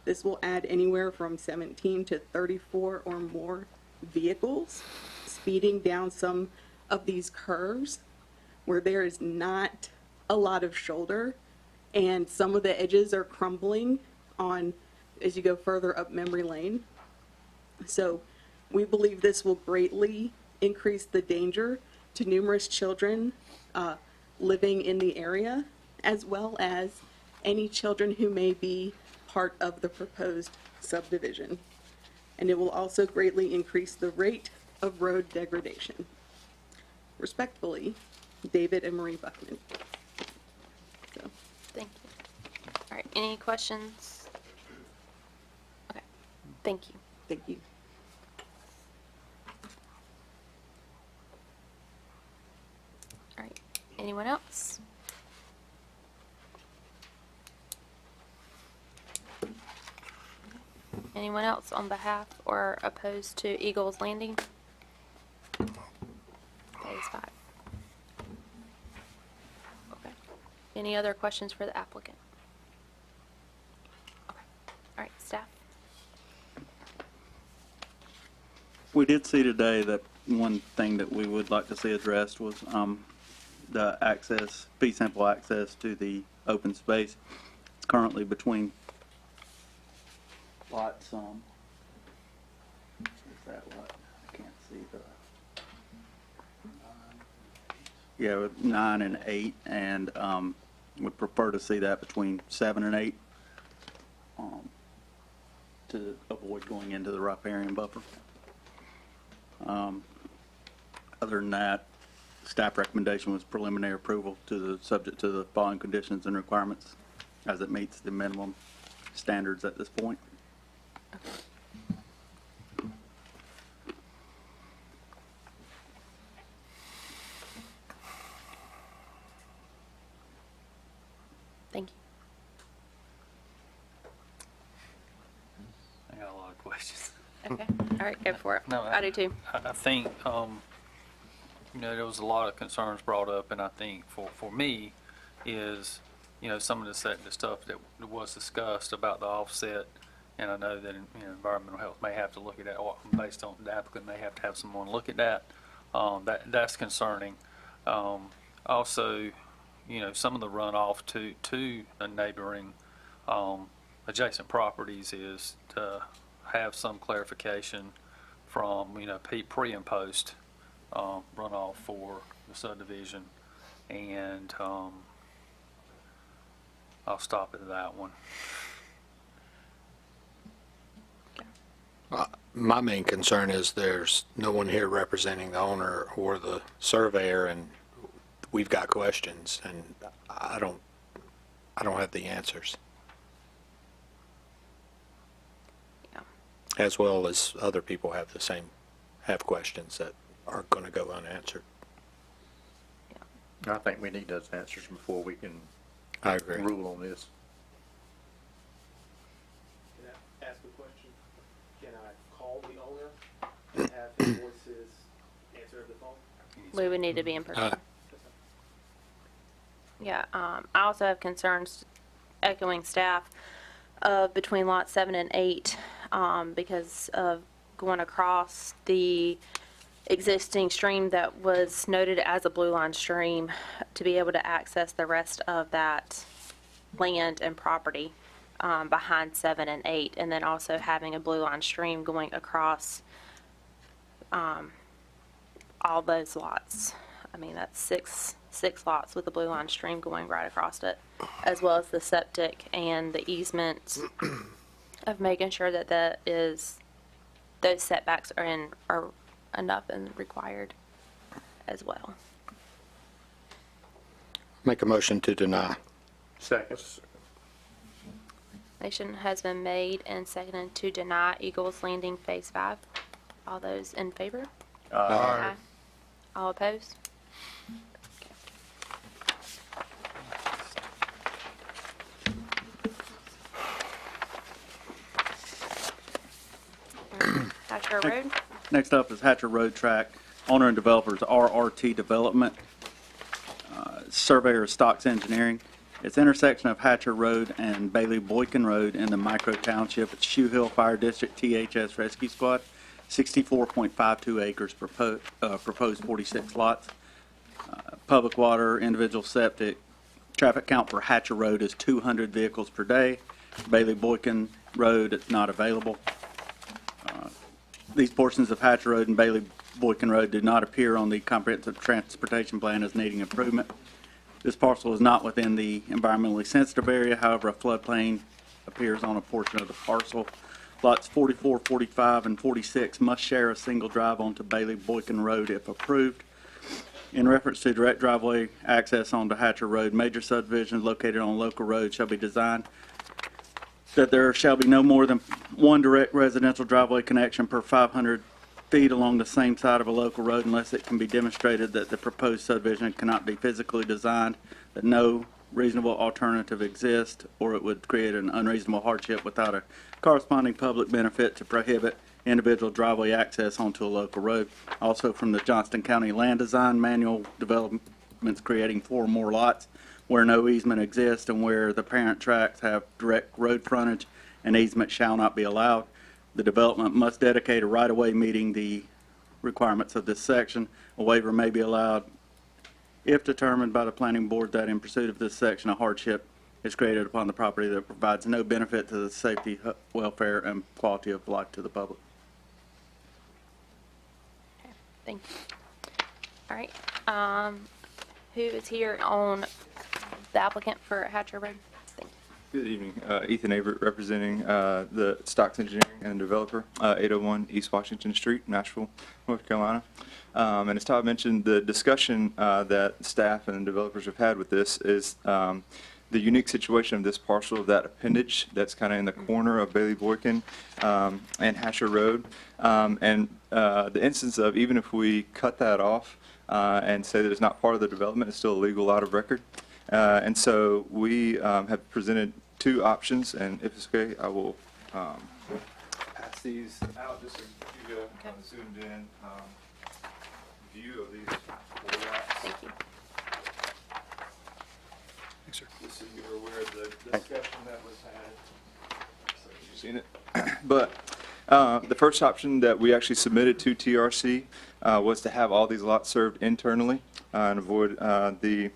This will add anywhere from 17 to 34 or more vehicles, speeding down some of these curves where there is not a lot of shoulder, and some of the edges are crumbling on as you go further up Memory Lane. So we believe this will greatly increase the danger to numerous children living in the area, as well as any children who may be part of the proposed subdivision. And it will also greatly increase the rate of road degradation. Respectfully, David and Marie Buckman. So. Thank you. All right. Any questions? Okay. Thank you. Thank you. All right. Anyone else? Anyone else on behalf or opposed to Eagles Landing? Phase 5. Okay. Any other questions for the applicant? Okay. All right, staff. We did see today that one thing that we would like to see addressed was the access, fee simple access to the open space. It's currently between lots that lot? I can't see the. Yeah, with 9 and 8, and would prefer to see that between 7 and 8 to avoid going into the riparian buffer. Other than that, staff recommendation was preliminary approval to the subject to the following conditions and requirements as it meets the minimum standards at this point. Thank you. I got a lot of questions. Okay, all right, go for it. No, I do too. I think, you know, there was a lot of concerns brought up, and I think for me is, you know, some of the stuff that was discussed about the offset, and I know that, you know, environmental health may have to look at that, or based on the applicant may have to have someone look at that. That's concerning. Also, you know, some of the runoff to a neighboring adjacent properties is to have some clarification from, you know, pre and post runoff for the subdivision, and I'll stop at that one. My main concern is there's no one here representing the owner or the surveyor, and we've got questions, and I don't have the answers. Yeah. As well as other people have questions that are going to go unanswered. I think we need those answers before we can I agree. rule on this. Can I ask a question? Can I call the owner and have his voices answer the phone? We would need to be in person. Yeah, I also have concerns, echoing staff, between lots 7 and 8, because of going across the existing stream that was noted as a blue line stream to be able to access the rest of that land and property behind 7 and 8, and then also having a blue line stream going across all those lots. I mean, that's six lots with the blue line stream going right across it, as well as the septic and the easement of making sure that those setbacks are enough and required as well. Make a motion to deny. Second. Motion has been made and seconded to deny Eagles Landing Phase 5. All those in favor? Aye. All opposed? Hatcher Road. Next up is Hatcher Road Tract. Owner and developers RRT Development. Surveyor Stocks Engineering. It's intersection of Hatcher Road and Bailey Boykin Road in the micro township. It's Shoe Hill Fire District THS Rescue Squad. 64.52 acres, proposed 46 lots. Public water, individual septic. Traffic count for Hatcher Road is 200 vehicles per day. Bailey Boykin Road is not available. These portions of Hatcher Road and Bailey Boykin Road do not appear on the comprehensive transportation plan as needing improvement. This parcel is not within the environmentally sensitive area. However, a floodplain appears on a portion of the parcel. Lots 44, 45, and 46 must share a single drive onto Bailey Boykin Road if approved. In reference to direct driveway access onto Hatcher Road, major subdivisions located on local roads shall be designed that there shall be no more than one direct residential driveway connection per 500 feet along the same side of a local road unless it can be demonstrated that the proposed subdivision cannot be physically designed, that no reasonable alternative exists, or it would create an unreasonable hardship without a corresponding public benefit to prohibit individual driveway access onto a local road. Also from the Johnston County Land Design Manual, developments creating 4 or more lots where no easement exists and where the parent tracts have direct road frontage, an easement shall not be allowed. The development must dedicate a right-of-way meeting the requirements of this section. A waiver may be allowed if determined by the planning board that in pursuit of this section a hardship is created upon the property that provides no benefit to the safety, welfare, and quality of life to the public. Thank you. All right. Who is here on the applicant for Hatcher Road? Thank you. Good evening. Ethan Averitt representing the Stocks Engineering and Developer, 801 East Washington Street, Nashville, North Carolina. And as Todd mentioned, the discussion that staff and developers have had with this is the unique situation of this parcel of that appendage that's kind of in the corner of Bailey Boykin and Hatcher Road. And the instance of even if we cut that off and say that it's not part of the development, it's still a legal lot of record. And so we have presented two options, and if it's okay, I will pass these out just to give you a zoomed in view of these four lots. Thank you. Thanks, sir. Just so you're aware of the discussion that was had. So you've seen it. But the first option that we actually submitted to TRC was to have all these lots served internally and avoid the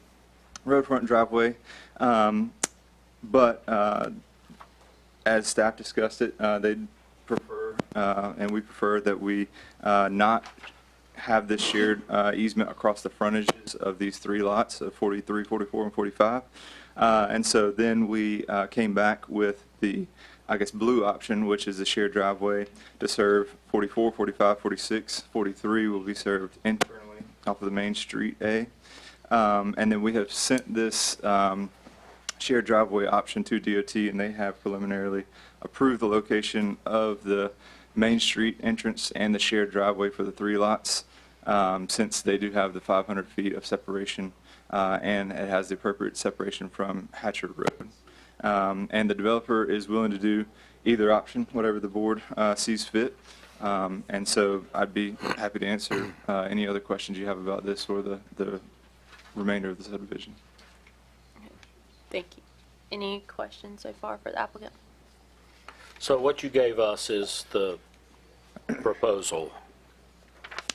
roadfront driveway. But as staff discussed it, they'd prefer, and we prefer that we not have this shared easement across the frontages of these three lots of 43, 44, and 45. And so then we came back with the, I guess, blue option, which is the shared driveway to serve 44, 45, 46, 43 will be served internally off of the Main Street A. And then we have sent this shared driveway option to DOT, and they have preliminarily approved the location of the Main Street entrance and the shared driveway for the three lots, since they do have the 500 feet of separation, and it has the appropriate separation from Hatcher Road. And the developer is willing to do either option, whatever the board sees fit. And so I'd be happy to answer any other questions you have about this or the remainder of the subdivision. Thank you. Any questions so far for the applicant? So what you gave us is the proposal.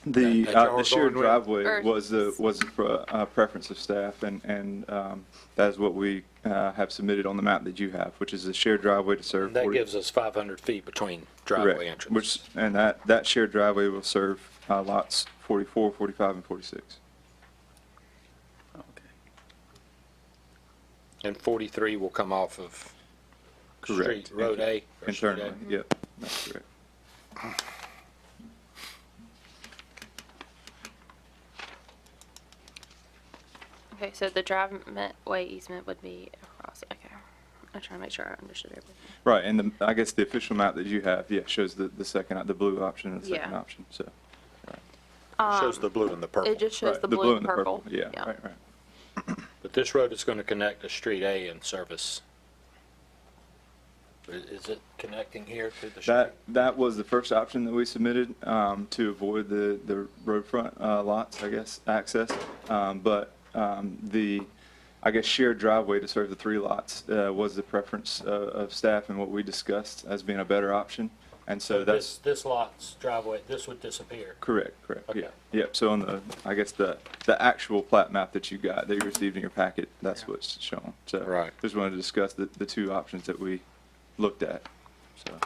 The shared driveway Or- was the preference of staff, and that is what we have submitted on the map that you have, which is a shared driveway to serve. That gives us 500 feet between driveway entrances. And that shared driveway will serve lots 44, 45, and 46. And 43 will come off of Correct. Street, Road A? or Street A? Internally, yep, that's correct. Okay, so the driveway easement would be across, okay. I'm trying to make sure I understood everything. Right, and I guess the official map that you have, shows the second, the blue option and the second Yeah. option, so. Shows the blue and the purple. It just shows Right, the blue and purple. Yeah, right. But this road is going to connect to Street A and service. Is it connecting here to the street? That was the first option that we submitted to avoid the roadfront lots, I guess, access. But the, I guess, shared driveway to serve the three lots was the preference of staff and what we discussed as being a better option. And so that's This lot's driveway, this would disappear. correct, Okay. yeah. Yep, so on the, I guess, the actual plat map that you got, that you received in your packet, that's what's shown. So Right. just wanted to discuss the two options that we looked at, so.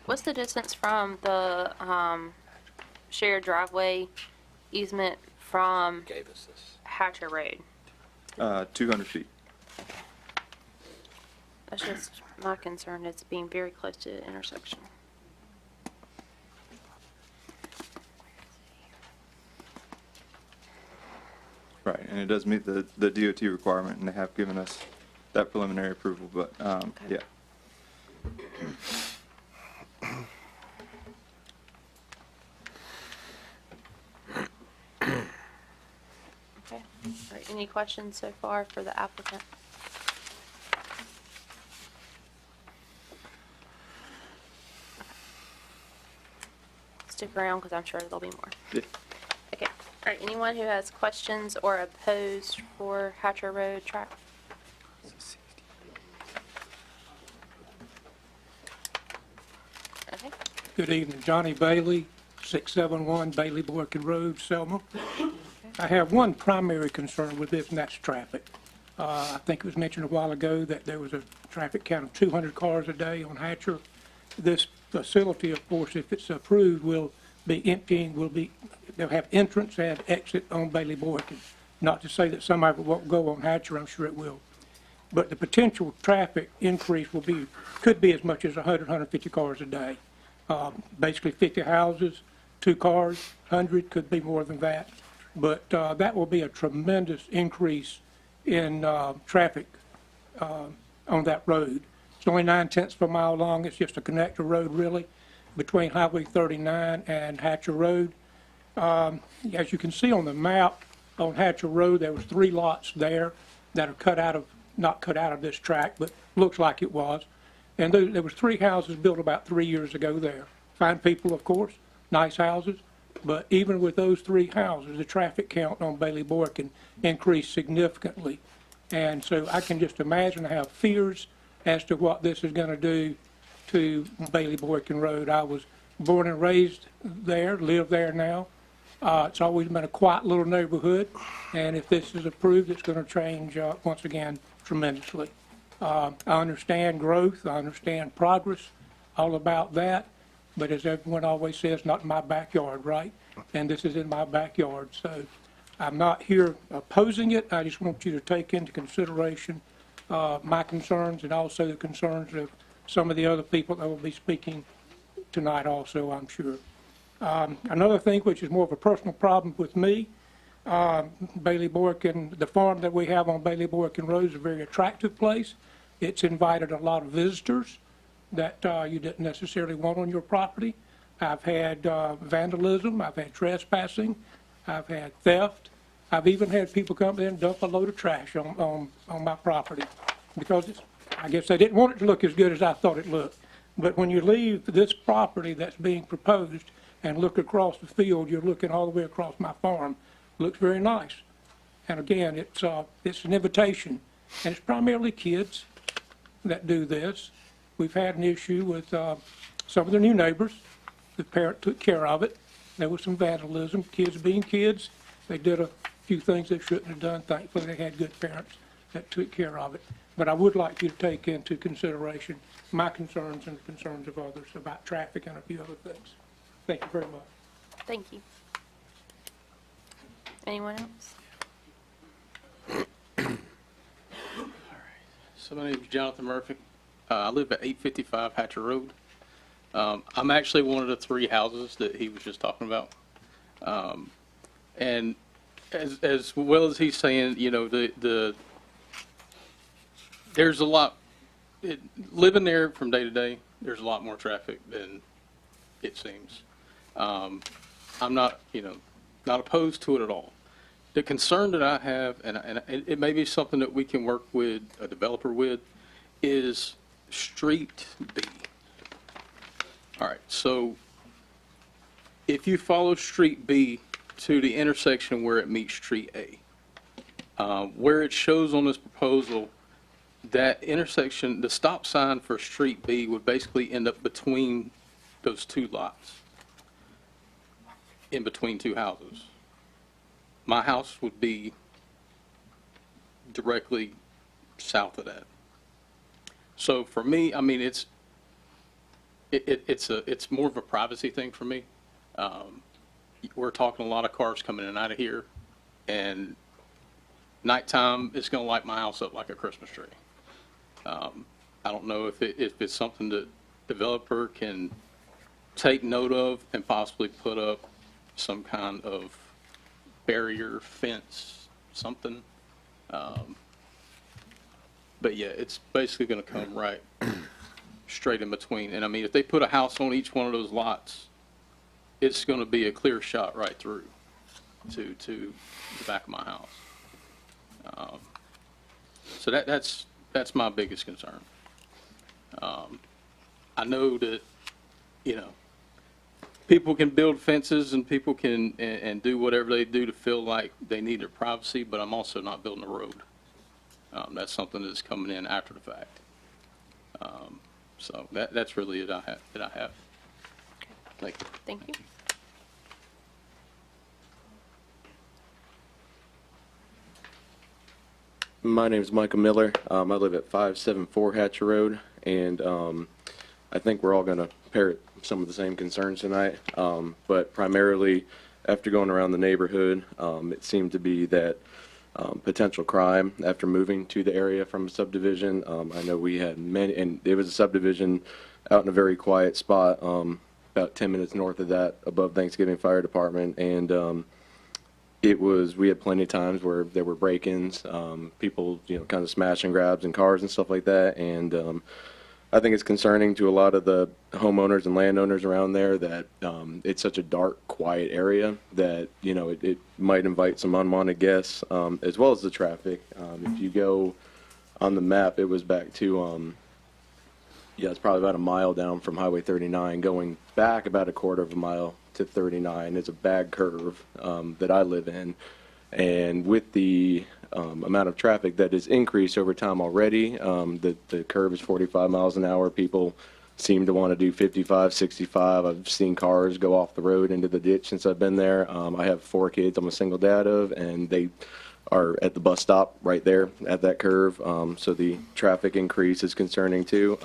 What's the distance from the shared driveway easement from Gave us this. Hatcher Road? 200 feet. That's just my concern, it's being very close to the intersection. Right, and it does meet the DOT requirement, and they have given us that preliminary approval, but, yeah. Okay. All right, any questions so far for the applicant? Stick around because I'm sure there'll be more. Yeah. Okay. All right, anyone who has questions or opposed for Hatcher Road track? Okay. Good evening, Johnny Bailey, 671 Bailey Boykin Road, Selma. Okay. I have one primary concern with this, and that's traffic. I think it was mentioned a while ago that there was a traffic count of 200 cars a day on Hatcher. This facility, of course, if it's approved, will be emptying, they'll have entrance and exit on Bailey Boykin. Not to say that some of it won't go on Hatcher, I'm sure it will. But the potential traffic increase could be as much as 100, 150 cars a day. Basically 50 houses, 2 cars, 100, could be more than that. But that will be a tremendous increase in traffic on that road. It's only 9/10 of a mile long. It's just a connector road, really, between Highway 39 and Hatcher Road. As you can see on the map, on Hatcher Road, there was 3 lots there that are not cut out of this tract, but looks like it was. And there was 3 houses built about 3 years ago there. Fine people, of course, nice houses. But even with those 3 houses, the traffic count on Bailey Boykin increased significantly. And so I can just imagine I have fears as to what this is going to do to Bailey Boykin Road. I was born and raised there, live there now. It's always been a quiet little neighborhood, and if this is approved, it's going to change, once again, tremendously. I understand growth, I understand progress, all about that, but as everyone always says, not in my backyard, right? And this is in my backyard, so I'm not here opposing it. I just want you to take into consideration my concerns and also the concerns of some of the other people that will be speaking tonight also, I'm sure. Another thing which is more of a personal problem with me, Bailey Boykin, the farm that we have on Bailey Boykin Road is a very attractive place. It's invited a lot of visitors that you didn't necessarily want on your property. I've had vandalism, I've had trespassing, I've had theft. I've even had people come in and dump a load of trash on my property because I guess they didn't want it to look as good as I thought it looked. But when you leave this property that's being proposed and look across the field, you're looking all the way across my farm. It looks very nice. And again, it's an invitation, and it's primarily kids that do this. We've had an issue with some of the new neighbors. The parent took care of it. There was some vandalism. Kids being kids, they did a few things they shouldn't have done. Thankfully, they had good parents that took care of it. But I would like you to take into consideration my concerns and the concerns of others about traffic and a few other things. Thank you very much. Thank you. Anyone else? So my name is Jonathan Murphy. I live at 855 Hatcher Road. I'm actually one of the 3 houses that he was just talking about. And as well as he's saying, you know, there's a lot, living there from day to day, there's a lot more traffic than it seems. I'm not, you know, not opposed to it at all. The concern that I have, and it may be something that we can work with a developer with, is Street B. All right, so if you follow Street B to the intersection where it meets Street A, where it shows on this proposal, that intersection, the stop sign for Street B would basically end up between those 2 lots, in between 2 houses. My house would be directly south of that. So for me, I mean, it's more of a privacy thing for me. We're talking a lot of cars coming in and out of here, and nighttime it's going to light my house up like a Christmas tree. I don't know if it's something that developer can take note of and possibly put up some kind of barrier, fence, something. But yeah, it's basically going to come right straight in between. And I mean, if they put a house on each one of those lots, it's going to be a clear shot right through to the back of my house. So that's my biggest concern. I know that, you know, people can build fences and people can and do whatever they do to feel like they need their privacy, but I'm also not building a road. That's something that's coming in after the fact. So that's really it that I have. Thank you. Thank you. My name is Michael Miller. I live at 574 Hatcher Road, and I think we're all going to parrot some of the same concerns tonight. But primarily, after going around the neighborhood, it seemed to be that potential crime after moving to the area from a subdivision. I know we had many, and it was a subdivision out in a very quiet spot, about 10 minutes north of that, above Thanksgiving Fire Department, and we had plenty of times where there were break-ins, people, kind of smash and grabs in cars and stuff like that. And I think it's concerning to a lot of the homeowners and landowners around there that it's such a dark, quiet area that, it might invite some unwanted guests, as well as the traffic. If you go on the map, it was back to, it's probably about a mile down from Highway 39, going back about a quarter of a mile to 39. It's a bad curve that I live in, and with the amount of traffic that has increased over time already, the curve is 45 miles an hour. People seem to want to do 55, 65. I've seen cars go off the road into the ditch since I've been there. I have 4 kids I'm a single dad of, and they are at the bus stop right there at that curve. So the traffic increase is concerning too.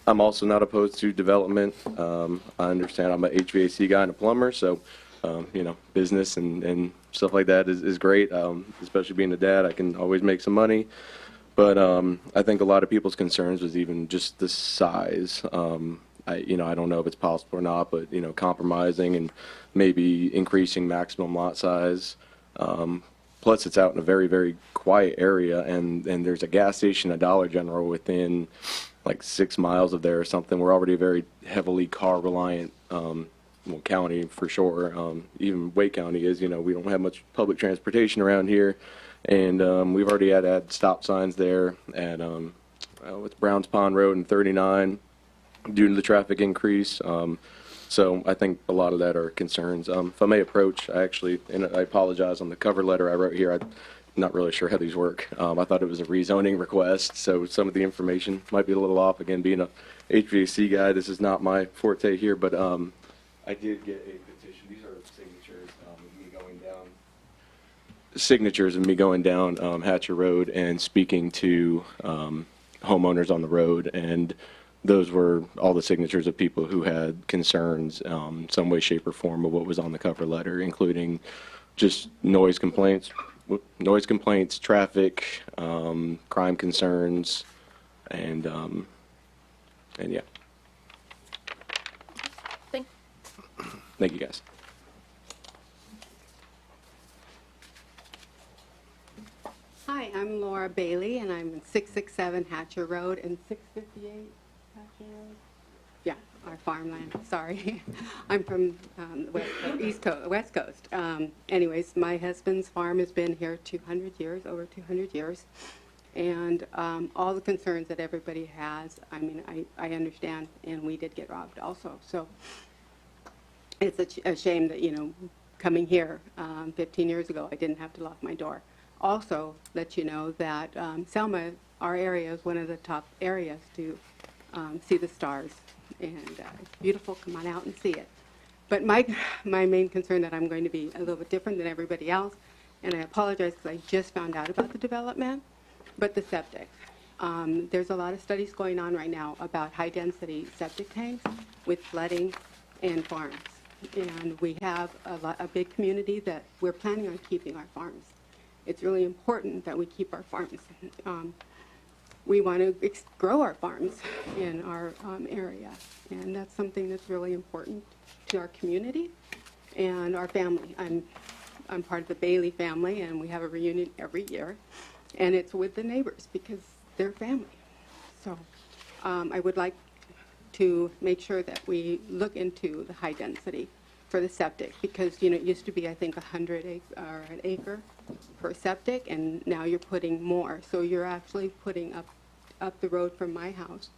I'm also not opposed to development. I understand I'm an HVAC guy and a plumber, so business and stuff like that is great. Especially being a dad, I can always make some money. But I think a lot of people's concerns was even just the size. I don't know if it's possible or not, but compromising and maybe increasing maximum lot size. Plus, it's out in a very, very quiet area, and there's a gas station, a Dollar General within like 6 miles of there or something. We're already a very heavily car-reliant county for sure. Even Wake County is, we don't have much public transportation around here, and we've already had stop signs there at with Browns Pond Road and 39 due to the traffic increase. So I think a lot of that are concerns. If I may approach, and I apologize on the cover letter I wrote here. I'm not really sure how these work. I thought it was a rezoning request, so some of the information might be a little off. Again, being a HVAC guy, this is not my forte here, but I did get a petition. These are signatures of me going down. Signatures of me going down Hatcher Road and speaking to homeowners on the road, and those were all the signatures of people who had concerns, some way, shape, or form of what was on the cover letter, including just noise complaints, traffic, crime concerns, and yeah. Thank you, guys. Hi, I'm Laura Bailey, and I'm at 667 Hatcher Road and 658 Hatcher Road. Yeah, our farmland, sorry. I'm from West Coast. Anyways, my husband's farm has been here 200 years, over 200 years. And all the concerns that everybody has, I understand, and we did get robbed also. So it's a shame that, coming here 15 years ago, I didn't have to lock my door. Also, let you know that Selma, our area, is one of the top areas to see the stars. And it's beautiful. Come on out and see it. But my main concern that I'm going to be a little bit different than everybody else, and I apologize because I just found out about the development, but the septic. There's a lot of studies going on right now about high-density septic tanks with flooding and farms. And we have a big community that we're planning on keeping our farms. It's really important that we keep our farms. We want to grow our farms in our area, and that's something that's really important to our community and our family. I'm part of the Bailey family, and we have a reunion every year, and it's with the neighbors because they're family. So I would like to make sure that we look into the high density for the septic, because it used to be, I think, 100 or an acre per septic, and now you're putting more. So you're actually putting up the road from my house,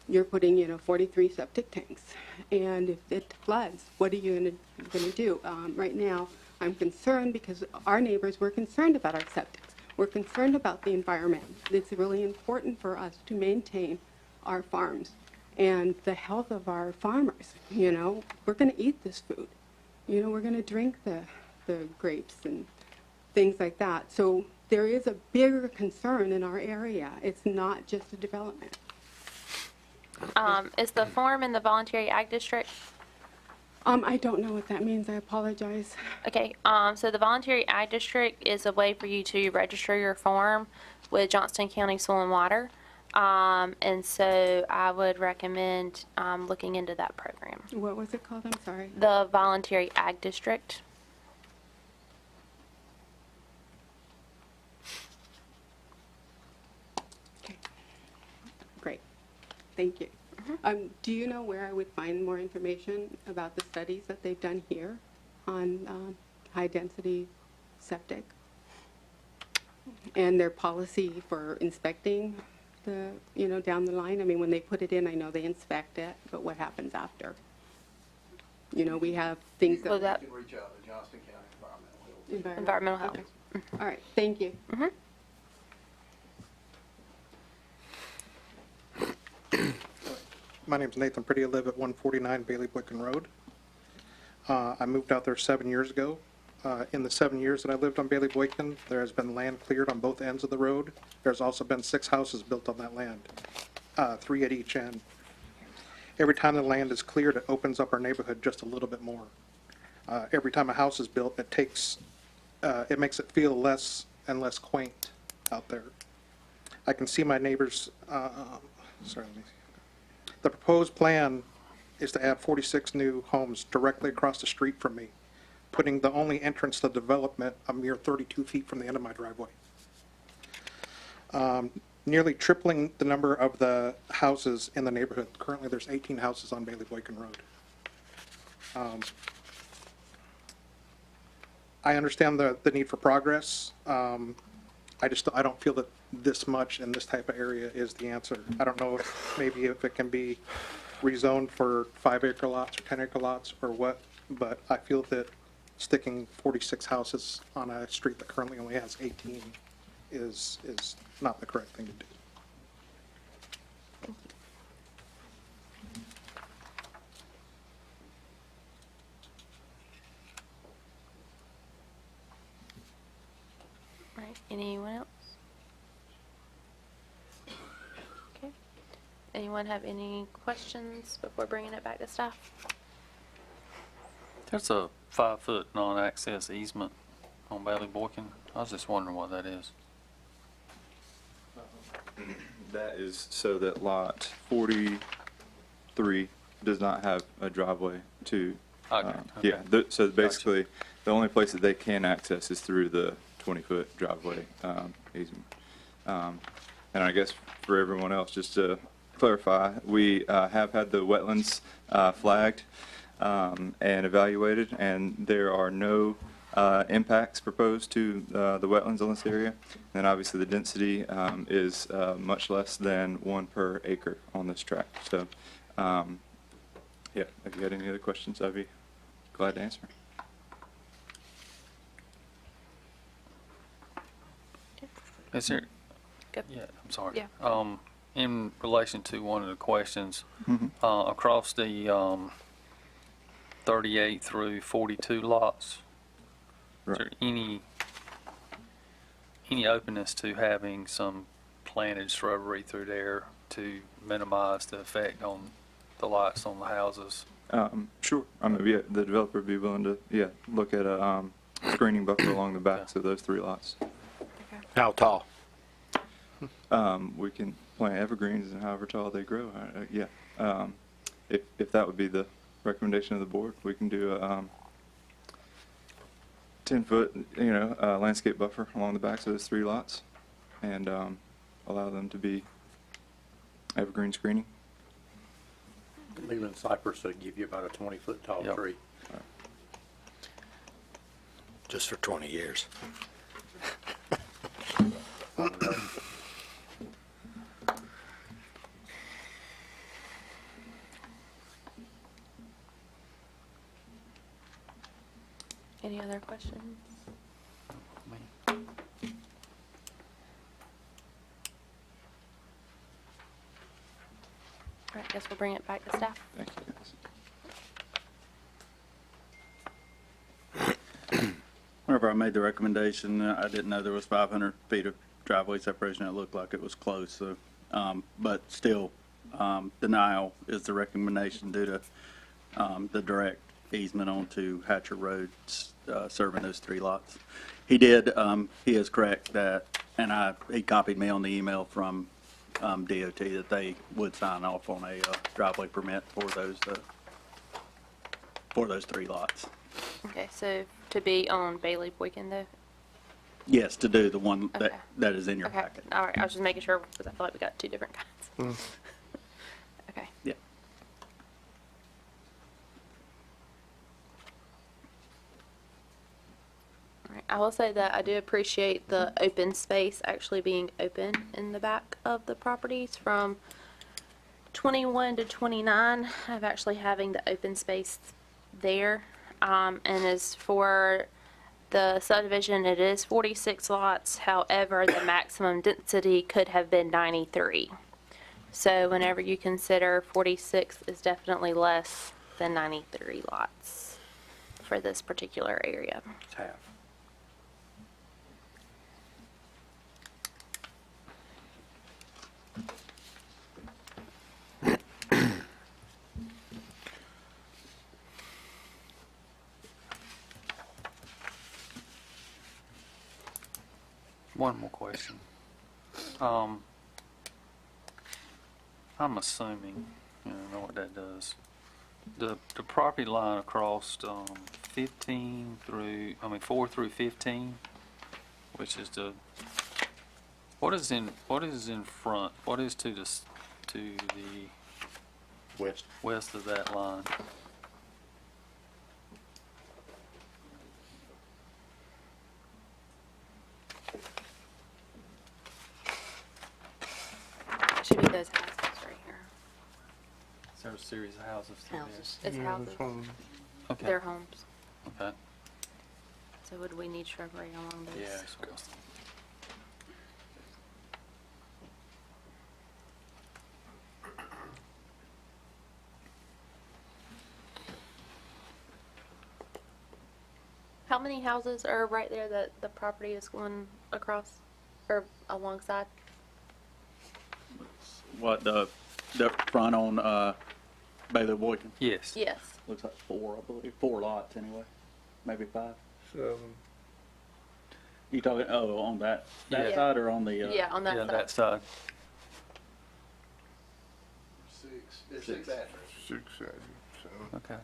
you're putting 43 septic tanks, and if it floods, what are you going to do? Right now, I'm concerned because our neighbors were concerned about our septics. We're concerned about the environment. It's really important for us to maintain our farms and the health of our farmers. We're going to eat this food. We're going to drink the grapes and things like that. So there is a bigger concern in our area. It's not just a development. Is the farm in the voluntary ag district? I don't know what that means. I apologize. Okay, so the voluntary ag district is a way for you to register your farm with Johnston County Soil and Water. And so I would recommend looking into that program. What was it called? I'm sorry. The voluntary ag district. Okay. Great. Thank you. Do you know where I would find more information about the studies that they've done here on high-density septic and their policy for inspecting the, down the line? I mean, when they put it in, I know they inspect it, but what happens after? We have things that... Well, that- You can reach out to Johnston County Environmental health. Okay. All right, thank you. My name's Nathan Pretty. I live at 149 Bailey Boykin Road. I moved out there 7 years ago. In the 7 years that I lived on Bailey Boykin, there has been land cleared on both ends of the road. There's also been 6 houses built on that land, 3 at each end. Every time the land is cleared, it opens up our neighborhood just a little bit more. Every time a house is built, it makes it feel less and less quaint out there. I can see my neighbors, sorry, let me see. The proposed plan is to add 46 new homes directly across the street from me, putting the only entrance to development a mere 32 feet from the end of my driveway. Nearly tripling the number of the houses in the neighborhood. Currently, there's 18 houses on Bailey Boykin Road. I understand the need for progress. I don't feel that this much in this type of area is the answer. I don't know if it can be rezoned for 5-acre lots or 10-acre lots or what, but I feel that sticking 46 houses on a street that currently only has 18 is not the correct thing to do. Right, anyone else? Okay. Anyone have any questions before bringing it back to staff? There's a 5-foot non-access easement on Bailey Boykin. I was just wondering what that is. That is so that lot 43 does not have a driveway to. Okay. Yeah, so basically, the only place that they can access is through the 20-foot driveway easement. And I guess for everyone else, just to clarify, we have had the wetlands flagged and evaluated, and there are no impacts proposed to the wetlands on this area. And obviously the density is much less than 1 per acre on this tract. So yeah, if you had any other questions, I'd be glad to answer. Is there? Go. Yeah, I'm sorry. Yeah. In relation to one of the questions, Mhm. Across the 38 through 42 lots, is there any openness to having some planted shrubbery through there to minimize the effect on the lights on the houses? Sure. I mean, yeah, the developer would be willing to, look at a screening buffer along the backs of those 3 lots. How tall? We can plant evergreens and however tall they grow. If that would be the recommendation of the board, we can do a 10-foot, landscape buffer along the backs of those 3 lots and allow them to be evergreen screening. Leaving cypress would give you about a 20-foot tall tree. Just for 20 years. Any other questions? All right, guess we'll bring it back to staff. Thank you, guys. Whenever whenever I made the recommendation, I didn't know there was 500 feet of driveway separation. It looked like it was close, so, but still, denial is the recommendation due to the direct easement onto Hatcher Road, serving those 3 lots. He did, he is correct that, and he copied me on the email from DOT that they would sign off on a driveway permit for those 3 lots. Okay, so to be on Bailey Boykin though? Yes, to do the one Okay. that is in your Okay, packet. all right, I was just making sure because I feel like we got 2 different kinds. Okay. Yeah. All right, I will say that I do appreciate the open space actually being open in the back of the properties from 21 to 29 of actually having the open space there. And as for the subdivision, it is 46 lots. However, the maximum density could have been 93. So whenever you consider 46 is definitely less than 93 lots for this particular area. It's half. One more question. I'm assuming, I don't know what that does. The property line across 15 through, 4 through 15, which is what is in front? What is to the west of that line? Should be those houses right here. Is there a series of houses? Houses. It's houses. Okay. They're homes. Okay. So would we need shrubbery along those? Yeah. How many houses are right there that the property is going across or alongside? What, the front on Bailey Boykin? Yes. Yes. Looks like 4, I believe. 4 lots anyway. Maybe 5. 7. You talking, on that Yeah. side or on the? Yeah, on that Yeah, side. that side. 6. There's 6 addresses. 6, 7. Okay.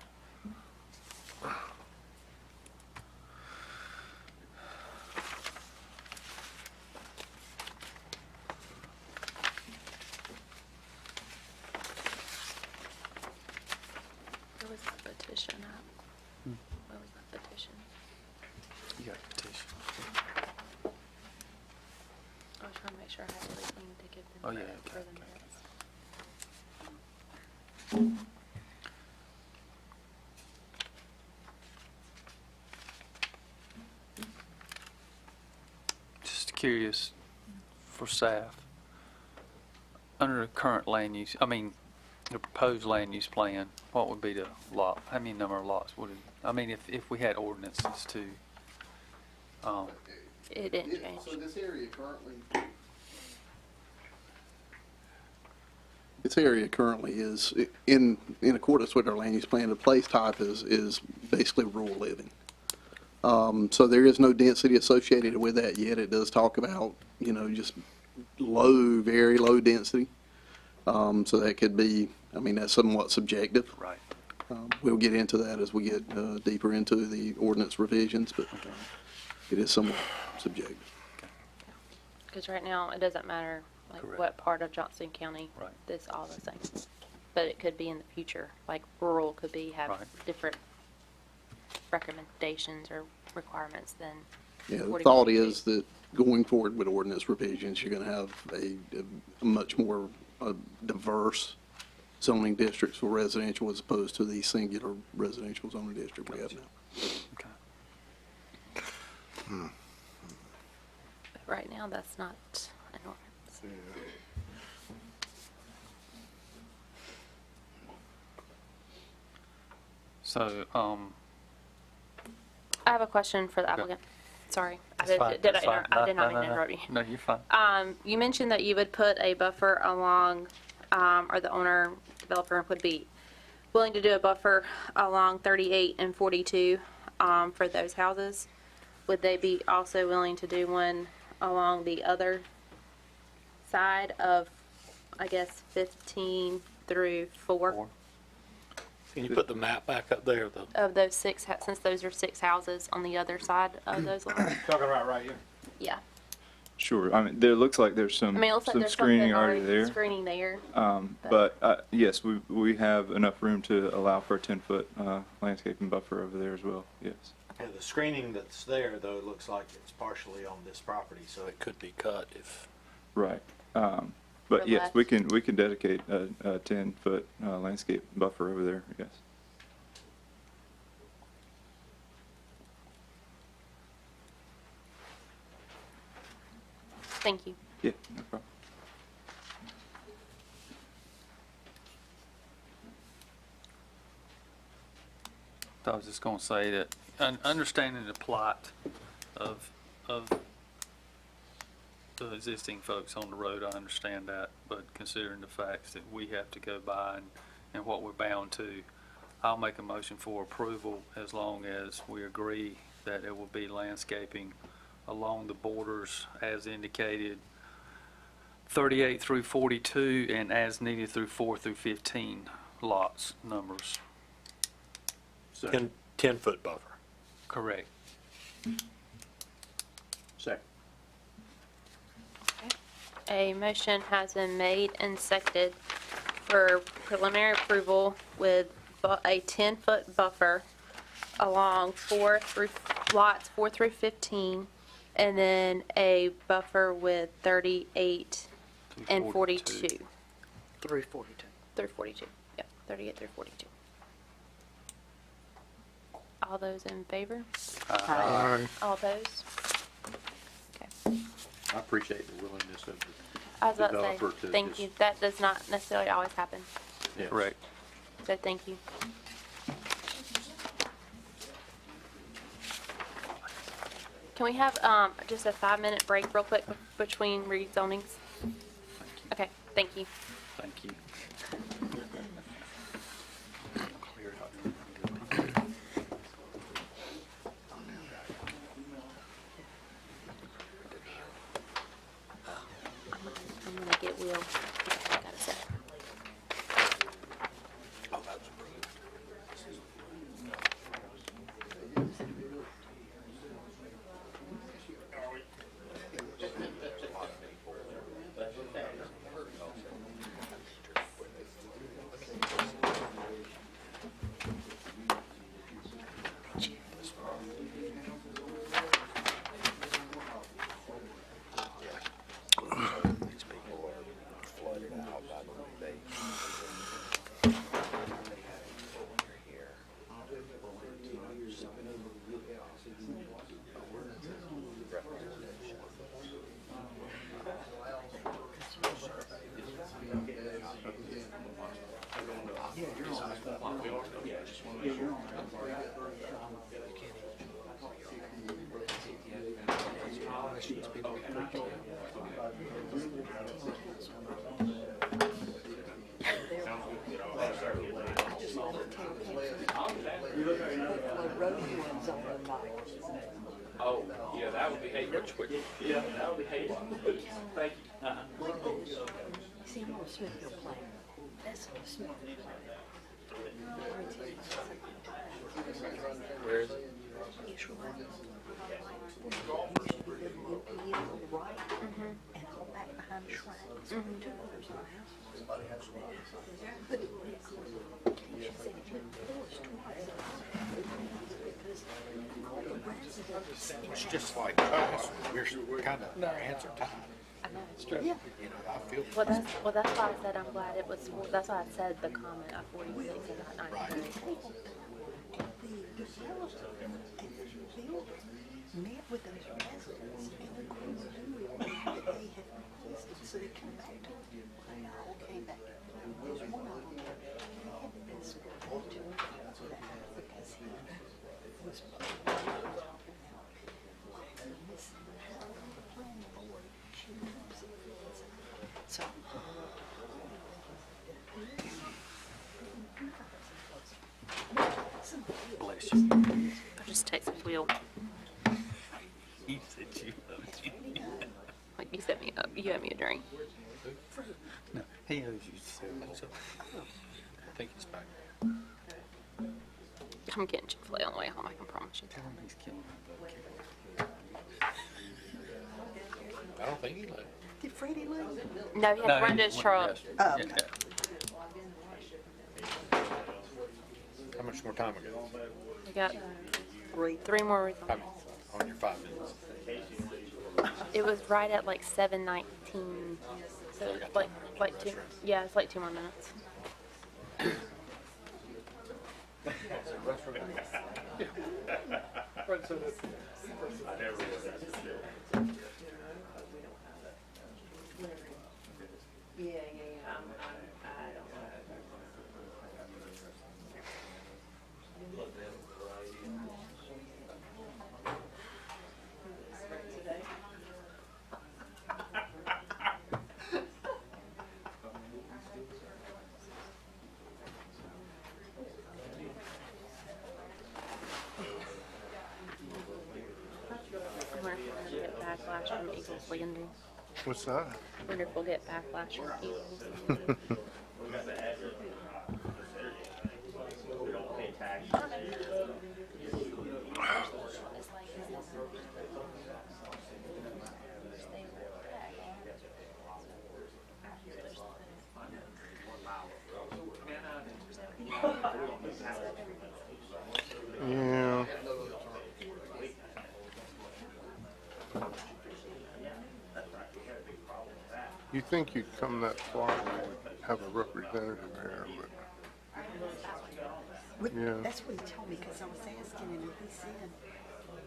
Where was that petition at? Where was that petition? You got a petition. I was trying to make sure I had everything to give them. Oh, yeah, for okay, the okay, minutes. Just curious for staff, under the current land use, the proposed land use plan, what would be the lot, how many number of lots would it, if we had ordinances to, It didn't change. So this area currently is in accordance with our land use plan. The place type is basically rural living. So there is no density associated with that yet. It does talk about, just low, very low density. So that could be, that's somewhat subjective. right? We'll get into that as we get deeper into the ordinance revisions, but it is somewhat subjective. Because right now, it doesn't matter Correct. what part of Johnston County. Right. It's all the same. But it could be in the future, like rural could have Right. different recommendations or requirements than. Yeah, the 40 thought is that going forward with ordinance revisions, you're going to have a much more diverse zoning districts for residential as opposed to the singular residential zoning district we have now. Okay. But right now, that's not an ordinance. So, I have a question for the Okay. applicant. sorry. That's fine, Did that's I fine. I did not No, mean no, to no. interrupt you. No, you're fine. You mentioned that you would put a buffer along, or the owner, developer would be willing to do a buffer along 38 and 42 for those houses. Would they be also willing to do one along the other side of, I guess, 15 through 4? Can you put the map back up there? Of those six, since those are 6 houses on the other side of those lots? Talking about right here? Yeah. Sure. I mean, there looks like there's I some, mean, it looks like some there's screening something already there. Screening there. But yes, we have enough room to allow for a 10-foot landscaping buffer over there as well, yes. Yeah, the screening that's there, though, it looks like it's partially on this property, so it could be cut if. Right. But yes, we can dedicate a 10-foot landscape buffer over there, yes. Thank you. Yeah, no problem. I was just going to say that understanding the plight of the existing folks on the road, I understand that, but considering the facts that we have to go by and what we're bound to, I'll make a motion for approval as long as we agree that it will be landscaping along the borders as indicated, 38 through 42, and as needed through 4 through 15 lots numbers. 10-foot buffer. Correct. Second. A motion has been made and seconded for preliminary approval with a 10-foot buffer along lots 4 through 15, and then a buffer with 38 and 42. Through 42. Through 42, yep, 38 through 42. All those in favor? Aye. All opposed? Okay. I appreciate the willingness of I was the about to developer say, to thank just. you. That does not necessarily always happen, Yes. Correct. so thank you. Can we have just a 5-minute break real quick between rezonings? Okay, thank you. Thank you. I'm gonna get Will. I got a sec. Oh, yeah, that would be hateful. Yeah, that would be hateful. Thank you. See, I'm on Smithfield Plain. That's on Smithfield Plain. Where is it? It's right. You should be living in on the right, and all back behind the shrine. It's where the two others are houses. But she said it wouldn't force twice. It's just like us. We're kind of, our hands are tied. I know. Yeah. You know, I feel. Well, that's why I said I'm glad it was, that's why I said the comment of 46 and not 93. The developer and the builder met with those residents and agreed to do everything that they had requested, so they came back to it. They all came back to it. There's one of them that had been spoken to him because he was I'll just text Will. He said you loved you. Like, you set me up. You owe me a drink. No, he owes you so much. I think he's back. I'm getting Chick-fil-A on the way home, I can promise you. Tell him he's killing I don't think he left. Did Freddie leave? No, he had to run to his truck. Oh, okay. How much more time ago? We got three more results. I mean, on your 5 minutes. It was right at like 7:19. So like two. Yeah, it's like 2 more minutes. I wonder if we're gonna get backlash from Eagles Landing. What's that? I wonder if we'll get backlash from Eagles. Yeah. You think you'd come that far and you would have a representative there, but yeah. That's what he told me, because I was asking him, and he said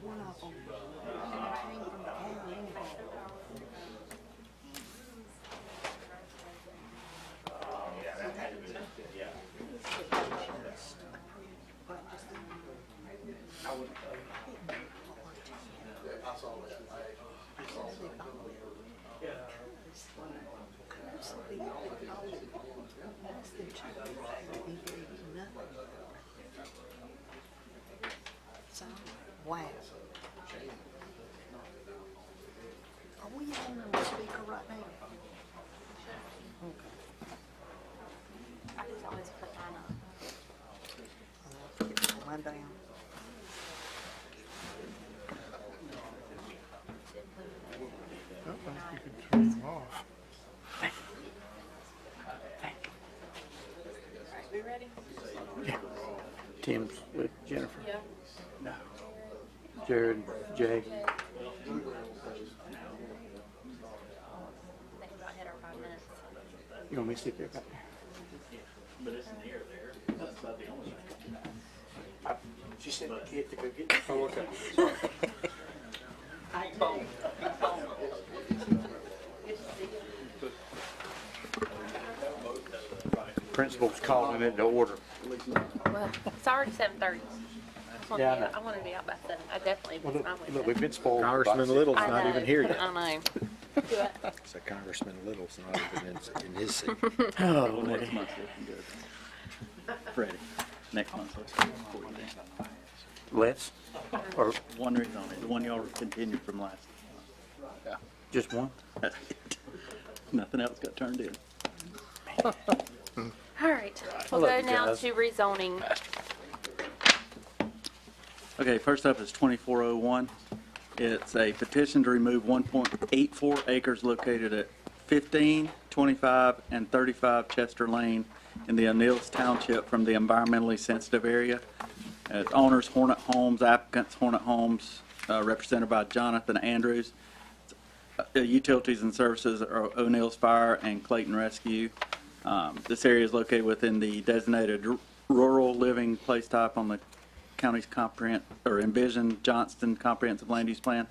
one of them came from the town anyway. So, wow. Are we on the speaker right now? I just always put mine up. Put mine down. I don't think you could turn them off. We ready? Tim's with Jennifer. Yeah. No. Jared, Jay. Think about hit our 5 minutes. You want me to sit there back there? She sent the kid to go get the phone. Principal's calling it to order. Well, it's already 7:30. Yeah, I know. I wanted to be out by 7. I definitely Well, was look, fine with look, it. we've been spoiled. Congressman Little's I not know, even here yet. I know. Do it. So Congressman Little's not even in his seat. Oh, Next month's looking good. Freddie, next month's looking good. Let's, or One reason only, the one y'all continued from last. just one? Nothing else got turned in. All right. We'll love go you now guys. to rezoning. Okay, first up is 2401. It's a petition to remove 1.84 acres located at 15, 25, and 35 Chester Lane in the O'Neill's Township from the environmentally sensitive area. Its owners Hornet Homes, applicants Hornet Homes, represented by Jonathan Andrews. Utilities and services are O'Neill's Fire and Clayton Rescue. This area is located within the designated rural living place type on the county's envisioned Johnston comprehensive land use plan.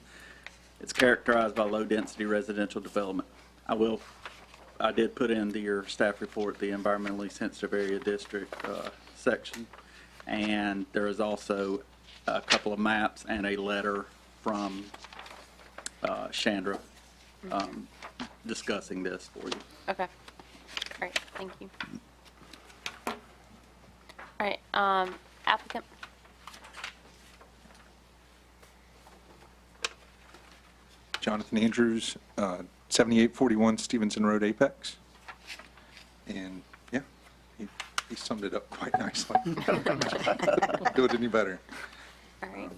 It's characterized by low-density residential development. I did put in your staff report the environmentally sensitive area district section, and there is also a couple of maps and a letter from Chandra discussing this for you. Okay. Great. Thank you. All right. Applicant. Jonathan Andrews, 7841 Stevenson Road, Apex. And, yeah, he summed it up quite nicely. Do it any better. All right.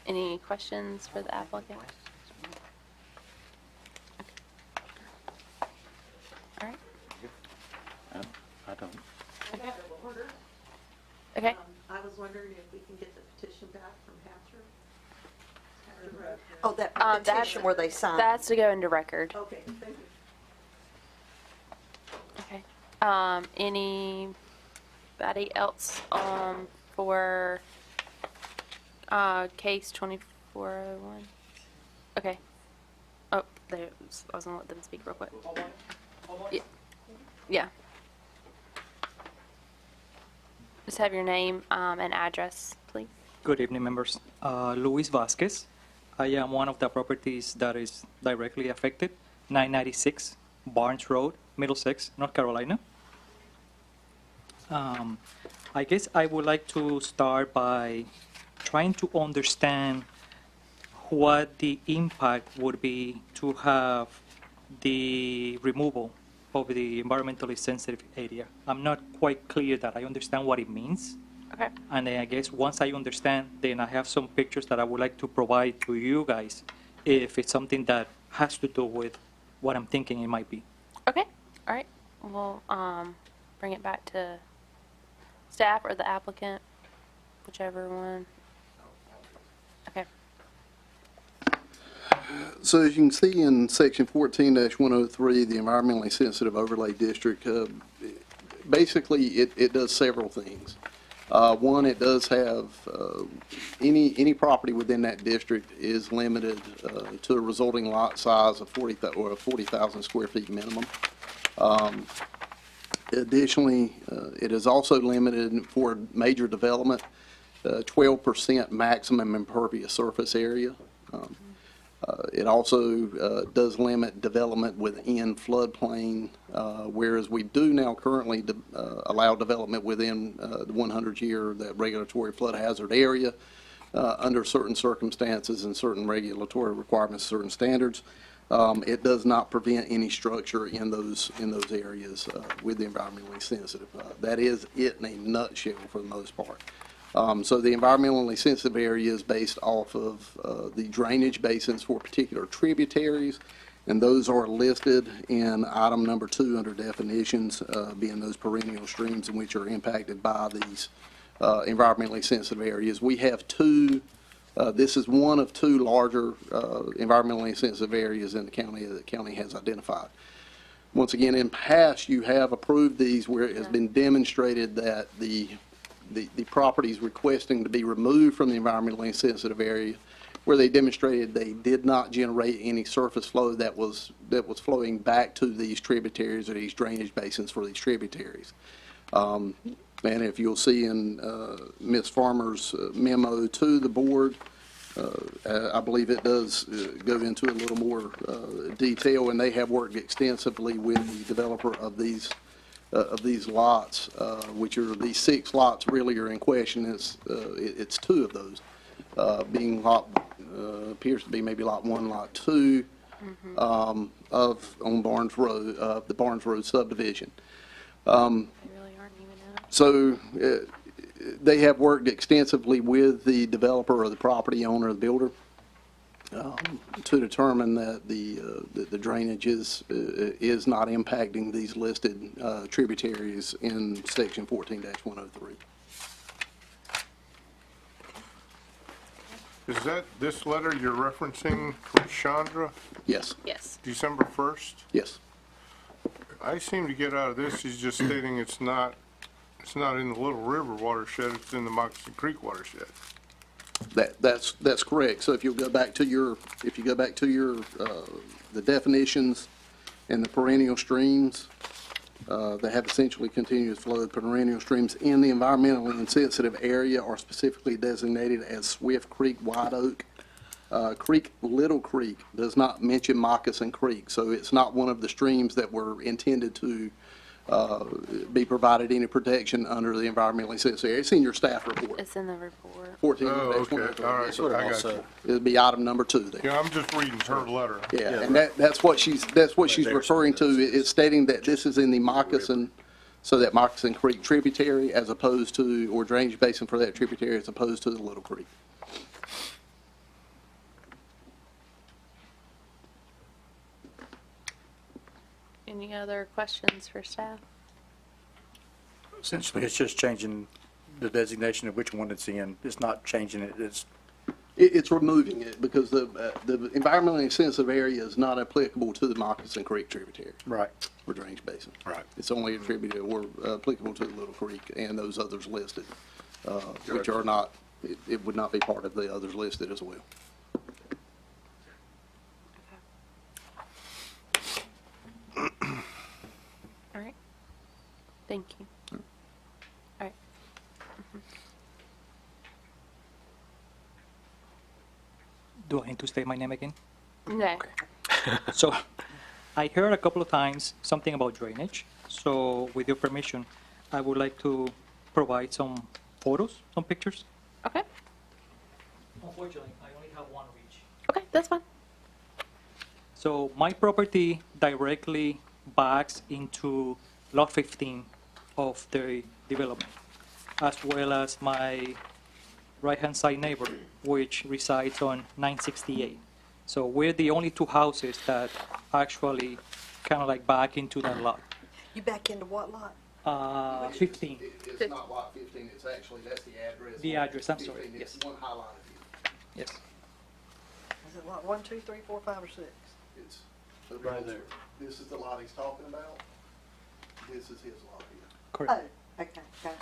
Any questions for the applicant? All right. I don't. Okay. I was wondering if we can get the petition back from Hatcher. Oh, that petition where they signed. That's to go into record. Okay, thank you. Okay. Anybody else for case 2401? Okay. Oh, there. I was gonna let them speak real quick. Yeah. Yeah. Just have your name and address, please. Good evening, members. Luis Vasquez. I am one of the properties that is directly affected, 996 Barnes Road, Middlesex, North Carolina. I guess I would like to start by trying to understand what the impact would be to have the removal of the environmentally sensitive area. I'm not quite clear that I understand what it means. Okay. And then I guess once I understand, then I have some pictures that I would like to provide to you guys if it's something that has to do with what I'm thinking it might be. Okay. All right. We'll bring it back to staff or the applicant, whichever one. Okay. So as you can see in section 14-103, the environmentally sensitive overlay district, basically it does several things. One, it does have any property within that district is limited to a resulting lot size of 40,000 square feet minimum. Additionally, it is also limited for major development, 12% maximum impervious surface area. It also does limit development within floodplain, whereas we do now currently allow development within the 100-year, that regulatory flood hazard area, under certain circumstances and certain regulatory requirements, certain standards. It does not prevent any structure in those areas with the environmentally sensitive. That is it in a nutshell for the most part. So the environmentally sensitive area is based off of the drainage basins for particular tributaries, and those are listed in item number 2 under definitions, being those perennial streams in which are impacted by these environmentally sensitive areas. We have two, this is one of 2 larger environmentally sensitive areas in the county that the county has identified. Once again, in past, you have approved these where it has been demonstrated that the properties requesting to be removed from the environmentally sensitive area, where they demonstrated they did not generate any surface flow that was flowing back to these tributaries or these drainage basins for these tributaries. And if you'll see in Ms. Farmer's memo to the board, I believe it does go into a little more detail, and they have worked extensively with the developer of these lots, which are these 6 lots really are in question. It's 2 of those, being lot, appears to be maybe lot 1, lot 2, on Barnes Road, the Barnes Road subdivision. So they have worked extensively with the developer or the property owner, the builder, to determine that the drainage is not impacting these listed tributaries in section 14-103. Is that this letter you're referencing from Chandra? Yes. Yes. December 1st? Yes. I seem to get out of this, he's just stating it's not in the Little River watershed, it's in the Moccasin Creek watershed. That's correct. So if you go back to the definitions and the perennial streams, they have essentially continuous flow. Perennial streams in the environmentally insensitive area are specifically designated as Swift Creek, White Oak Creek. Little Creek does not mention Moccasin Creek, so it's not one of the streams that were intended to be provided any protection under the environmentally sensitive area. It's in your staff report. It's in the report. 14 Oh, okay, all right, I got you. It'll be item number 2 there. Yeah, I'm just reading her letter. Yeah, and that's what she's referring to, is stating that this is in the Moccasin, so that Moccasin Creek tributary as opposed to, or drainage basin for that tributary as opposed to the Little Creek. Any other questions for staff? Essentially, it's just changing the designation of which one it's in. It's not changing it. It's removing it because the environmentally sensitive area is not applicable to the Moccasin Creek tributary. Right. Or drainage basin. Right. It's only attributed or applicable to the Little Creek and those others listed, which are not, it would not be part of the others listed as well. All right. Thank you. All right. Do I need to state my name again? No. So I heard a couple of times something about drainage. So with your permission, I would like to provide some photos, some pictures. Okay. Unfortunately, I only have one of each. Okay, that's fine. So my property directly backs into lot 15 of the development, as well as my right-hand side neighbor, which resides on 968. So we're the only two houses that actually kind of like back into that lot. You back into what lot? 15. It's not lot 15, it's actually, that's the address. The address, I'm sorry, 15, yes. It's one highlighted here. Yes. Is it lot 1, 2, 3, 4, 5, or 6? It's Right there. This is the lot he's talking about. This is his lot here. Correct. Oh, okay, got it.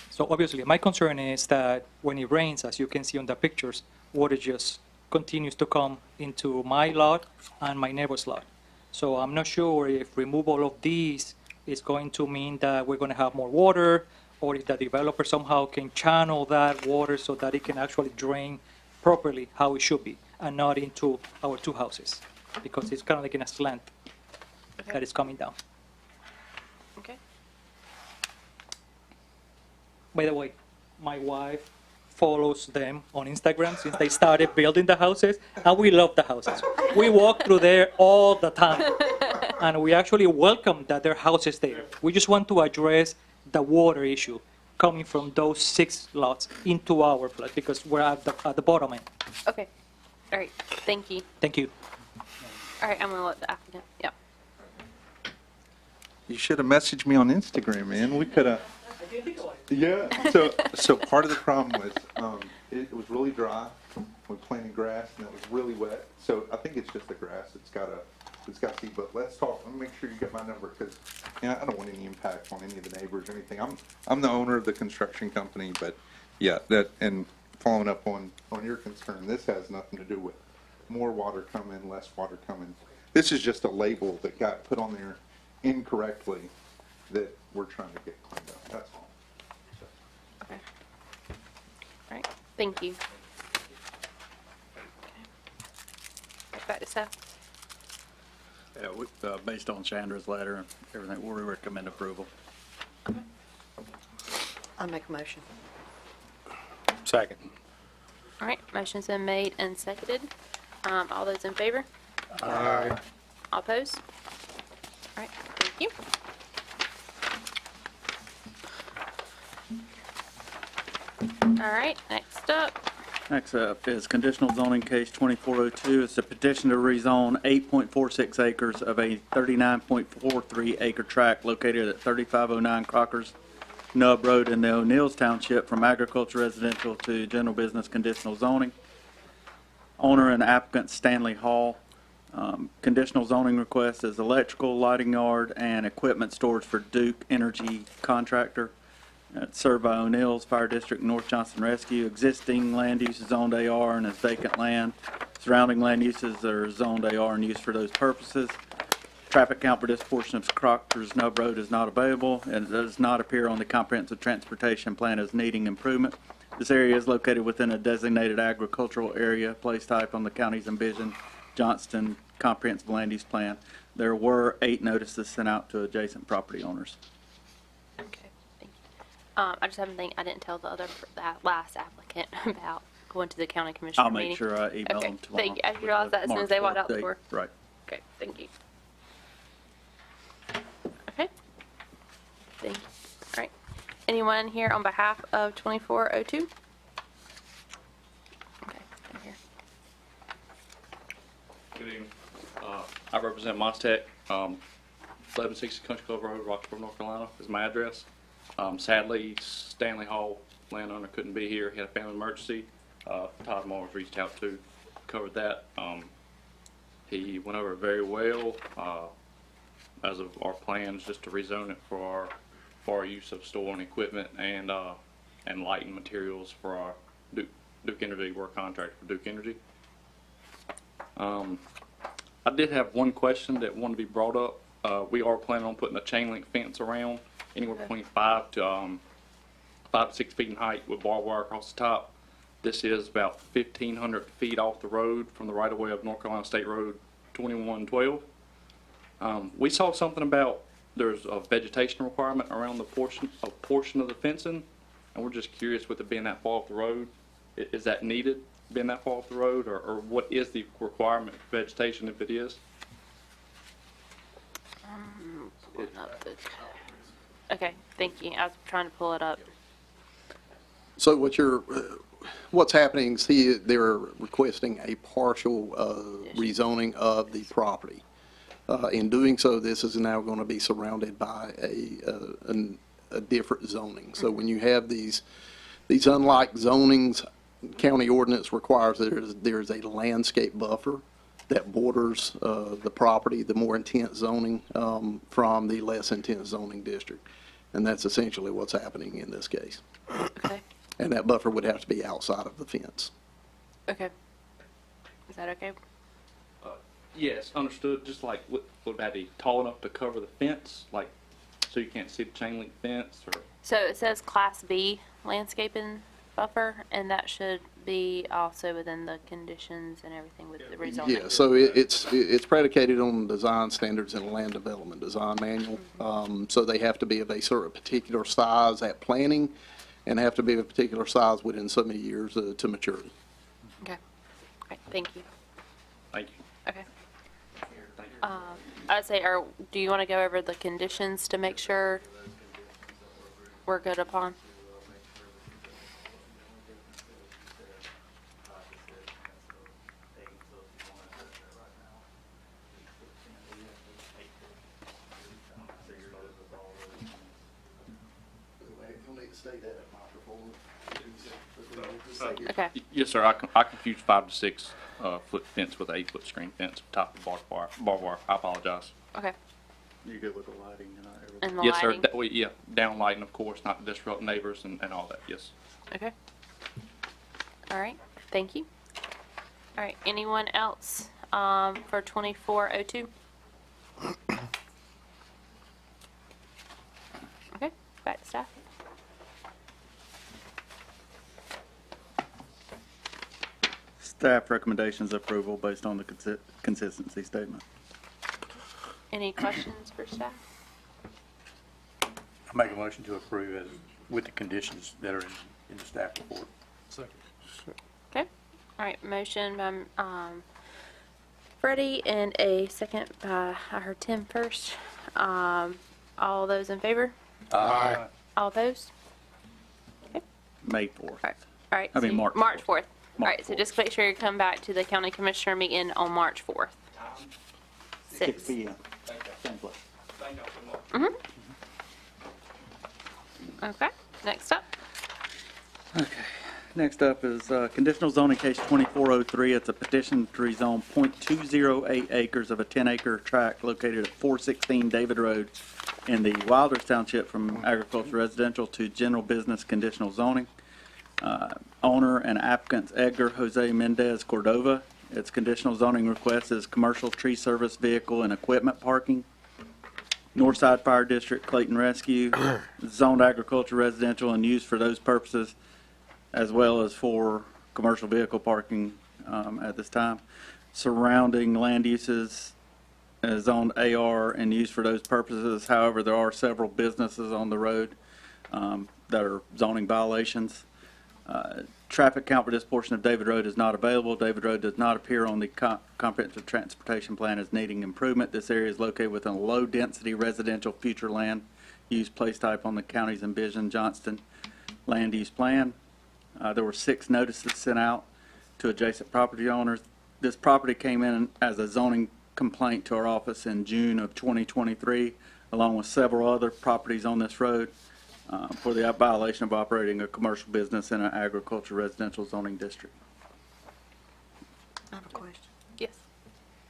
So obviously, my concern is that when it rains, as you can see on the pictures, water just continues to come into my lot and my neighbor's lot. So I'm not sure if removal of these is going to mean that we're going to have more water, or if the developer somehow can channel that water so that it can actually drain properly how it should be, and not into our two houses, because it's kind of like in a slant that is coming down. Okay. By the way, my wife follows them on Instagram since they started building the houses, and we love the houses. We walk through there all the time, and we actually welcome that there are houses there. We just want to address the water issue coming from those 6 lots into our plot, because we're at the bottom end. Okay. All right. Thank you. Thank you. All right. I'm going to let the applicant. Yep. You should have messaged me on Instagram, man. We could have. Yeah. So part of the problem was it was really dry. We planted grass and it was really wet. So I think it's just the grass. It's got seed. But let's talk. Let me make sure you get my number, because I don't want any impact on any of the neighbors or anything. I'm the owner of the construction company, but yeah, that, and following up on your concern, this has nothing to do with more water coming, less water coming. This is just a label that got put on there incorrectly that we're trying to get cleaned up. That's all. Okay. All right. Thank you. Okay. Back to staff. Yeah, based on Chandra's letter and everything, we recommend approval. I'll make a motion. Second. All right. Motion's been made and seconded. All those in favor? Aye. All opposed? All right. Thank you. All right. Next up. Next up is conditional zoning case 2402. It's a petition to rezone 8.46 acres of a 39.43 acre tract located at 3509 Crocker's Nub Road in the O'Neills Township from agriculture residential to general business conditional zoning. Owner and applicant Stanley Hall. Conditional zoning request is electrical, lighting yard, and equipment storage for Duke Energy Contractor. It's served by O'Neill's Fire District, North Johnston Rescue. Existing land use is zoned AR and is vacant land. Surrounding land uses are zoned AR and used for those purposes. Traffic count for this portion of Crocker's Nub Road is not available, and it does not appear on the comprehensive transportation plan as needing improvement. This area is located within a designated agricultural area, place type on the county's envisioned Johnston comprehensive land use plan. There were 8 notices sent out to adjacent property owners. Okay, thank you. I just have one thing, I didn't tell that last applicant about going to the county commissioner I'll meeting. make sure I email Okay, them tomorrow. thank you. I realized that as soon as they walked out the door. Right. Okay, thank you. Okay. Thank you. All right. Anyone here on behalf of 2402? Okay, I'm here. Good evening. I represent Mostech. 1160 Country Club Road, Roxborough, North Carolina is my address. Sadly, Stanley Hall landowner couldn't be here. He had a family emergency. Todd Moore was reached out to, covered that. He went over it very well. As of our plans, just to rezone it for our use of storing equipment and lighting materials for our Duke Energy. We're a contractor for Duke Energy. I did have one question that wanted to be brought up. We are planning on putting a chain link fence around, anywhere between 5 to 6 feet in height with barbed wire across the top. This is about 1,500 feet off the road from the right of way of North Carolina State Road 2112. We saw something about there's a vegetation requirement around the portion of the fencing, and we're just curious with it being that far off the road, is that needed, being that far off the road, or what is the requirement for vegetation if it is? Pulling up okay, thank you. I was trying to pull it up. So what's happening is they're requesting a partial rezoning of the property. In doing so, this is now going to be surrounded by a different zoning. So when you have these unlike zonings, county ordinance requires that there's a landscape buffer that borders the property, the more intense zoning from the less intense zoning district. And that's essentially what's happening in this case. Okay. And that buffer would have to be outside of the fence. Okay. Is that okay? Yes, understood. Just like, what about the tall enough to cover the fence, like, so you can't see the chain link fence, or? So it says Class B landscaping buffer, and that should be also within the conditions and everything with the rezoning. Yeah, so it's predicated on design standards and land development design manual. So they have to be of a sort of particular size at planning and have to be of a particular size within so many years to maturity. Okay. Great. Thank you. Thank you. Okay. I'd say, do you want to go over the conditions to make sure we're good upon? Okay. Yes, sir. I confused 5 to 6 foot fence with an 8-foot screen fence top of barbed wire. I apologize. Okay. You good with the lighting and everything? And the Yes, sir. lighting? Yeah, down lighting, of course, not to disrupt neighbors and all that. Yes. Okay. All right. Thank you. All right. Anyone else for 2402? Okay. Back to staff. Staff recommendations approval based on the consistency statement. Any questions for staff? I make a motion to approve as with the conditions that are in the staff report. Second. Okay. All right. Motion by Freddie and a second by, I heard Tim first. All those in favor? Aye. All opposed? Okay. May 4th. All right. I mean, so March 4th. All March right. So just make sure you come back to the county commissioner meeting on March 4th. 6 p.m. Same place. Mm-hmm. Okay. Next up. Okay. Next up is conditional zoning case 2403. It's a petition to rezone .208 acres of a 10-acre tract located at 416 David Road in the Wilders Township from agriculture residential to general business conditional zoning. Owner and applicants Edgar Jose Mendez Cordova. Its conditional zoning request is commercial tree service vehicle and equipment parking. Northside Fire District, Clayton Rescue, zoned agriculture residential and used for those purposes, as well as for commercial vehicle parking at this time. surrounding land uses zoned AR and used for those purposes. However, there are several businesses on the road that are zoning violations. Traffic count for this portion of David Road is not available. David Road does not appear on the comprehensive transportation plan as needing improvement. This area is located within a low-density residential future land use place type on the county's envisioned Johnston land use plan. There were 6 notices sent out to adjacent property owners. This property came in as a zoning complaint to our office in June of 2023, along with several other properties on this road for the violation of operating a commercial business in an agriculture residential zoning district. I have a question. Yes.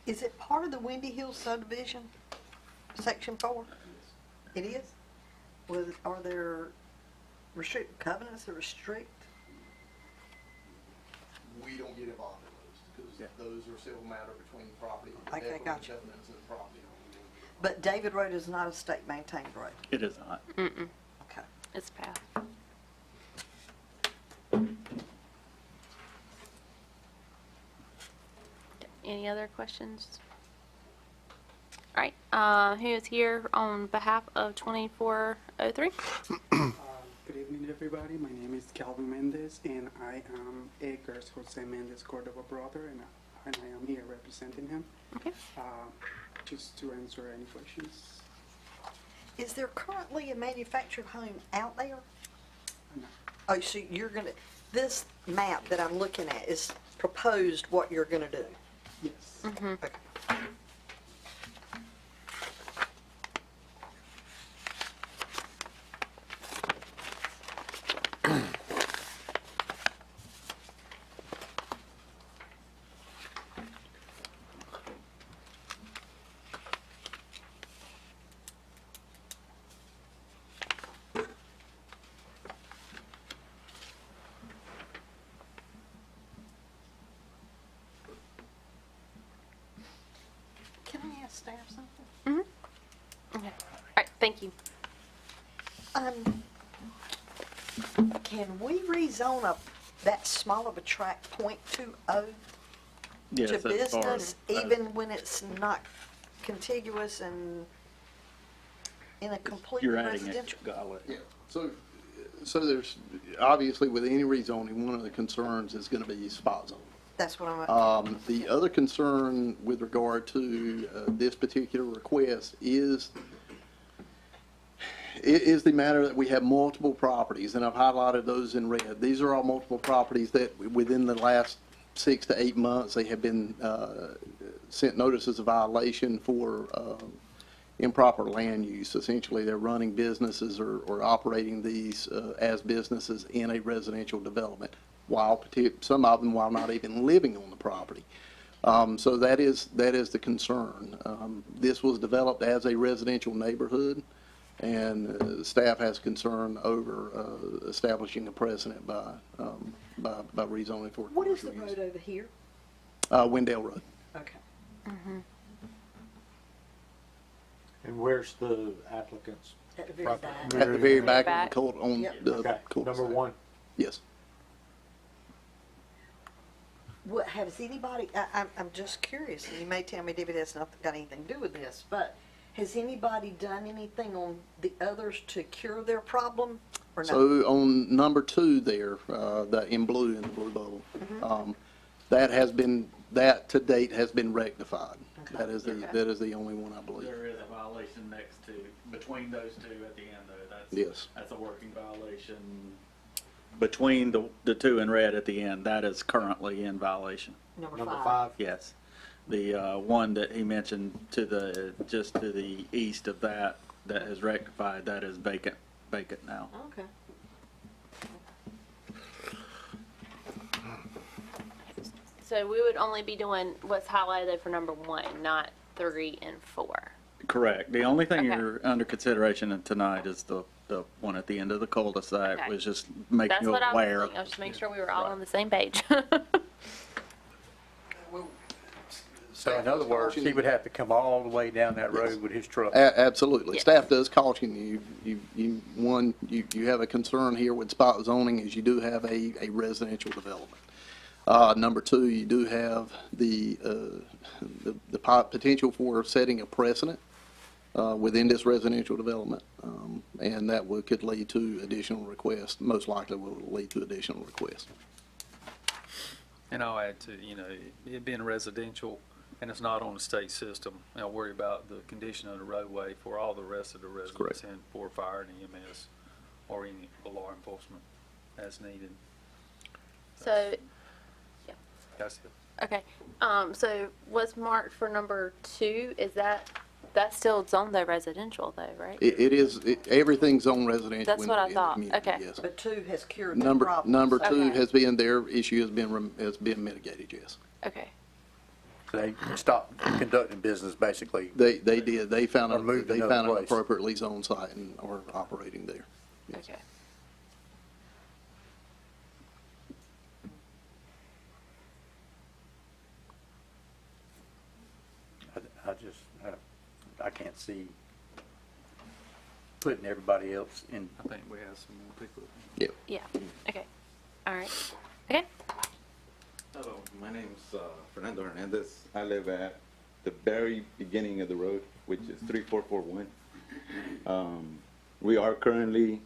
Is it part of the Windy Hill subdivision, section 4? It is? Are there covenants that restrict? We don't get involved in those, because those are civil matter between the property. Okay, gotcha. Covenants and the property. But David Road is not a state-maintained road? It is not. Mm-mm. Okay. It's passed. Any other questions? All right, who is here on behalf of 2403? Good evening, everybody. My name is Calvin Mendez, and I am Edgar's Jose Mendez Cordova brother, and I am here representing him. Okay. Just to answer any questions. Is there currently a manufactured home out there? No. Oh, so you're gonna, this map that I'm looking at is proposed what you're gonna do? Yes. Mm-hmm. Okay. Can I ask staff something? Mm-hmm. Okay. All right, thank you. Can we rezone that small of a tract .20 Yes, to that's far. business, even when it's not contiguous and in a completely You're adding residential? extra galley. Yeah, so there's, obviously with any rezoning, one of the concerns is gonna be spot zoning. That's what I'm. The other concern with regard to this particular request is the matter that we have multiple properties, and I've highlighted those in red. These are all multiple properties that within the last 6 to 8 months, they have been sent notices of violation for improper land use. Essentially, they're running businesses or operating these as businesses in a residential development, some of them while not even living on the property. So that is the concern. This was developed as a residential neighborhood, and staff has concern over establishing a precedent by rezoning for What is the commercial use. road over here? Wendell Road. Okay. Mm-hmm. And where's the applicants? At the very property? back. At the very back of Back. the court, on Yep. the Okay, cul-de-sac. number 1. Yes. What, has anybody, I'm just curious, and you may tell me David has not got anything to do with this, but has anybody done anything on the others to cure their problem, or no? So on number 2 there, the in blue, in the blue bubble, that to date has been rectified. That is the only one, I believe. There is a violation between those two at the end, though. Yes. That's a working violation between the 2 in red at the end. That is currently in violation. Number Number 5. 5. Yes. The one that he mentioned just to the east of that is rectified, that is vacant now. Okay. So we would only be doing what's highlighted for number 1, not 3 and 4. Correct. The only thing Okay. you're under consideration tonight is the one at the end of the cul-de-sac. Okay. Was just making That's you what I was aware. thinking. I was just making sure we were all on the same page. So in other words, he would have to come all the way down that road with his truck. Absolutely. Yes. Staff does caution you. You have a concern here with spot zoning, as you do have a residential development. Number two, you do have the potential for setting a precedent within this residential development, and that could lead to additional requests, most likely will lead to additional requests. And I'll add to, it being residential and it's not on the state system, I'll worry about the condition of the roadway for all the rest of the residents and for fire and EMS or any law enforcement as needed. So, yeah. That's it. Okay. So what's marked for number 2, that's still zoned though residential though, right? It is, everything's on residential. That's what I thought. Okay. Yes. But 2 has cured that Number, problem. number 2 Okay. has been, their issue has been mitigated, yes. Okay. They stopped conducting business, basically. They did, they found Or moved an another place. appropriately zoned site and are operating there. Yes. Okay. I can't see putting everybody else in. I think we have some more people. Yeah. Yeah. Okay. All right. Okay. Hello, my name's Fernando Hernandez. I live at the very beginning of the road, which is 3441. We are currently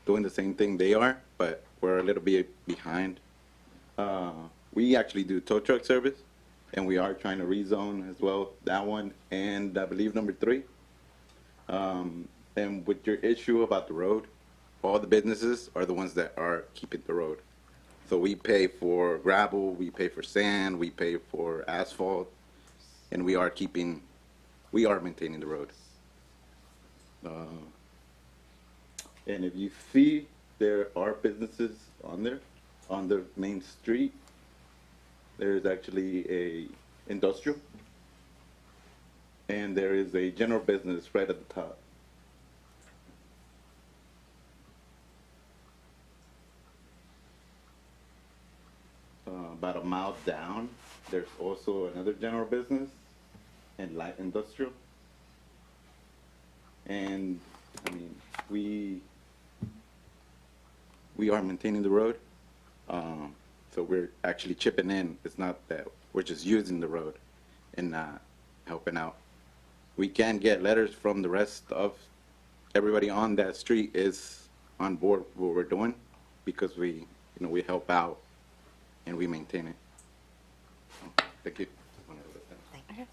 doing the same thing they are, but we're a little bit behind. We actually do tow truck service, and we are trying to rezone as well, that one, and I believe number 3. And with your issue about the road, all the businesses are the ones that are keeping the road. So we pay for gravel, we pay for sand, we pay for asphalt, and we are maintaining the road. And if you see, there are businesses on there, on the main street. There's actually a industrial, and there is a general business right at the top. About a mile down, there's also another general business and light industrial. And I mean, we are maintaining the road, so we're actually chipping in. It's not that we're just using the road and not helping out. We can get letters from the rest of everybody on that street is on board with what we're doing, because we help out and we maintain it. Thank you. Okay.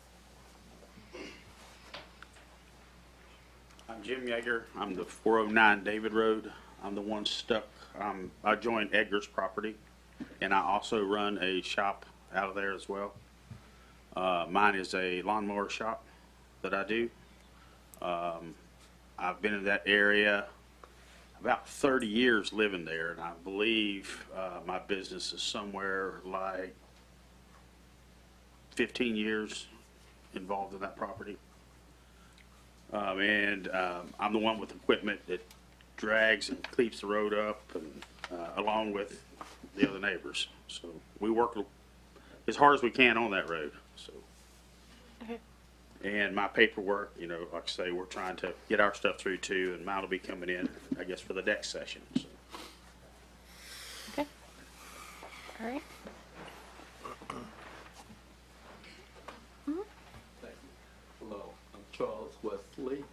I'm Jim Yeager. I'm the 409 David Road. I'm the one stuck. I joined Edgar's property, and I also run a shop out of there as well. Mine is a lawnmower shop that I do. I've been in that area about 30 years living there, and I believe my business is somewhere like 15 years involved in that property. And I'm the one with equipment that drags and cleats the road up, and along with the other neighbors. So we work as hard as we can on that road. So. Okay. And my paperwork, like I say, we're trying to get our stuff through too, and mine will be coming in, I guess, for the next session. So. Okay. All right. Hello, I'm Charles Wesley,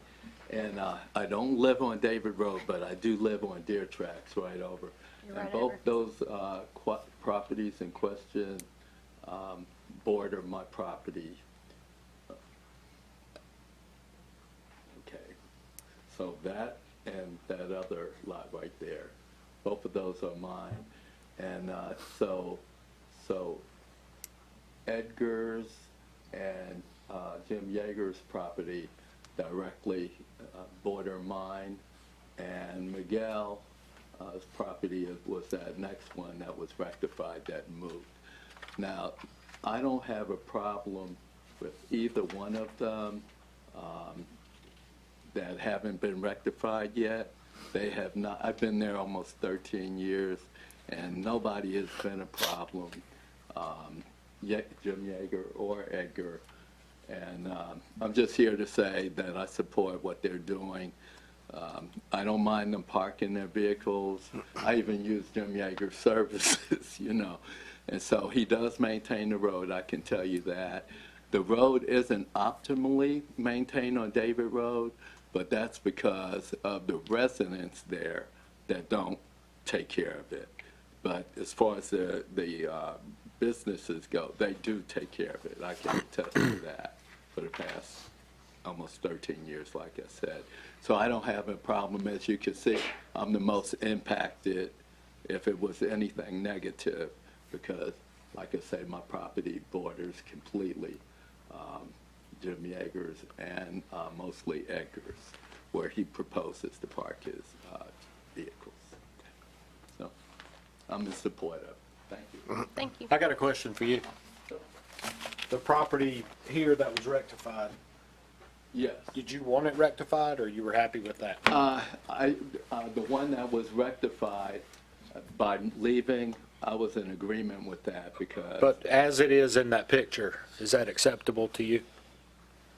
and I don't live on David Road, but I do live on Deer Tracks right over. You're And right both over. those properties in question border my property. Okay, so that and that other lot right there, both of those are mine. And so Edgar's and Jim Yeager's property directly border mine, and Miguel's property was that next one that was rectified, that moved. Now, I don't have a problem with either one of them that haven't been rectified yet. They have not. I've been there almost 13 years, and nobody has been a problem, Jim Yeager or Edgar. And I'm just here to say that I support what they're doing. I don't mind them parking their vehicles. I even use Jim Yeager services, And so he does maintain the road, I can tell you that. The road isn't optimally maintained on David Road, but that's because of the residents there that don't take care of it. But as far as the businesses go, they do take care of it. I can attest to that for the past almost 13 years, like I said. So I don't have a problem. As you can see, I'm the most impacted if it was anything negative because, like I say, my property borders completely Jim Yeager's and mostly Edgar's, where he proposes to park his vehicles. So I'm in support of it. Thank you. Thank you. I got a question for you. The property here that was rectified, Yes. did you want it rectified or you were happy with that? The one that was rectified by leaving, I was in agreement with that because. But as it is in that picture, is that acceptable to you?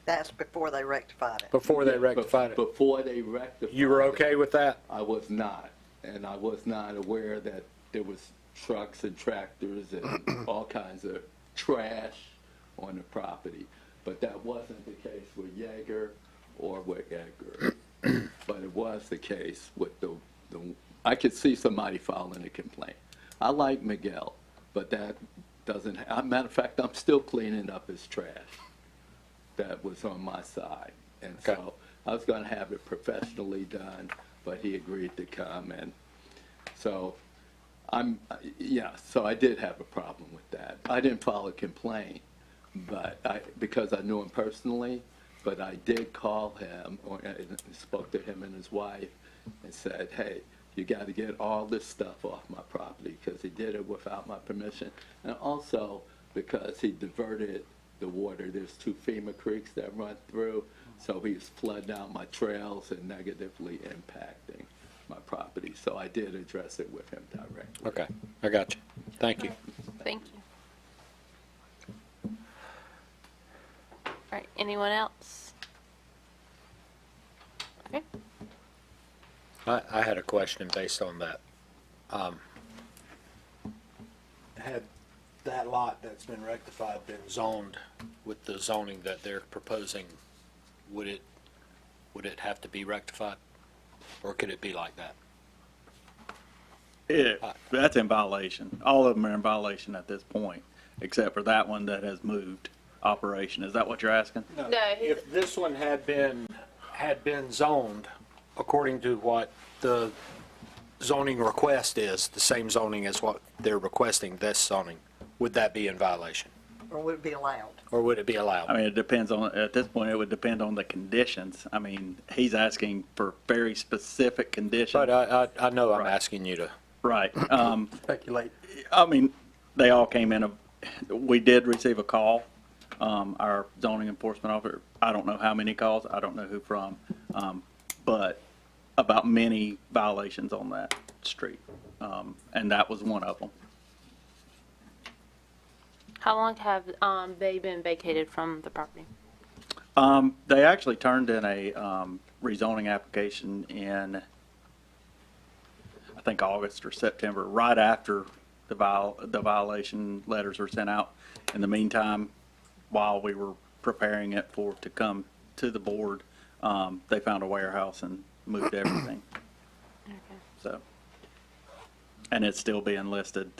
That's before they rectified it. Before they rectified it? Before they rectified You were okay with that? I was not, and I was not aware that there was trucks and tractors and all kinds of trash on the property. But that wasn't the case with Yeager or with Edgar. But it was the case with the I could see somebody filing a complaint. I like Miguel, but that doesn't, matter of fact, I'm still cleaning up his trash that was on my side. And so I was going to have it professionally done, but he agreed to come. And so so I did have a problem with that. I didn't file a complaint, but because I knew him personally, but I did call him and spoke to him and his wife and said, hey, you got to get all this stuff off my property because he did it without my permission. And also because he diverted the water. There's 2 FEMA creeks that run through, so he's flooding out my trails and negatively impacting my property. So I did address it with him directly. Okay, I got you. Thank you. Thank you. All right, anyone else? Okay. I had a question based on that. Had that lot that's been rectified been zoned with the zoning that they're proposing, would it have to be rectified? Or could it be like that? That's in violation. All of them are in violation at this point, except for that one that has moved operation. Is that what you're asking? No. If this one had been zoned according to what the zoning request is, the same zoning as what they're requesting, this zoning, would that be in violation? Or would it be allowed? Or would it be allowed? I mean, it depends on, at this point, it would depend on the conditions. I mean, he's asking for very specific conditions. But I know I'm asking you to. Right. Speculate. I mean, they all came in. We did receive a call. Our zoning enforcement officer, I don't know how many calls, I don't know who from, but about many violations on that street. And that was one of them. How long have they been vacated from the property? They actually turned in a rezoning application in, I think, August or September, right after the violation letters were sent out. In the meantime, while we were preparing it to come to the board, they found a warehouse and moved everything. Okay. So, and it's still being listed.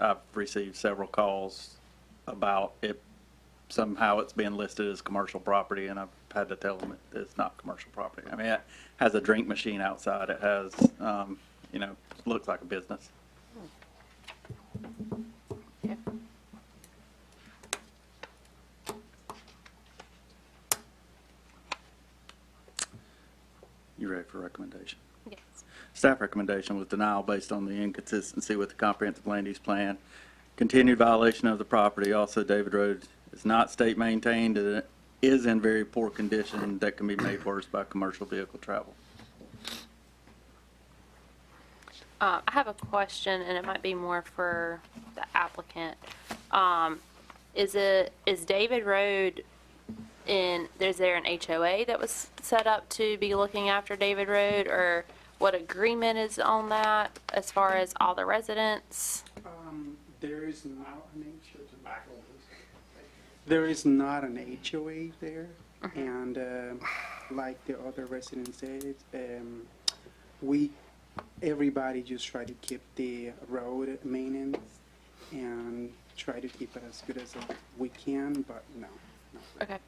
I've received several calls about it. Somehow it's being listed as commercial property, and I've had to tell them it's not commercial property. I mean, it has a drink machine outside. It has, looks like a business. Okay. You ready for recommendation? Yes. Staff recommendation was denial based on the inconsistency with the comprehensive land use plan. Continued violation of the property. Also, David Road is not state maintained and it is in very poor condition that can be made worse by commercial vehicle travel. I have a question, and it might be more for the applicant. Is David Road is there an HOA that was set up to be looking after David Road, or what agreement is on that as far as all the residents? There is not an HOA. There is not an HOA there, and like the other residents said, everybody just try to keep the road maintenance and try to keep it as good as we can, but no. Okay.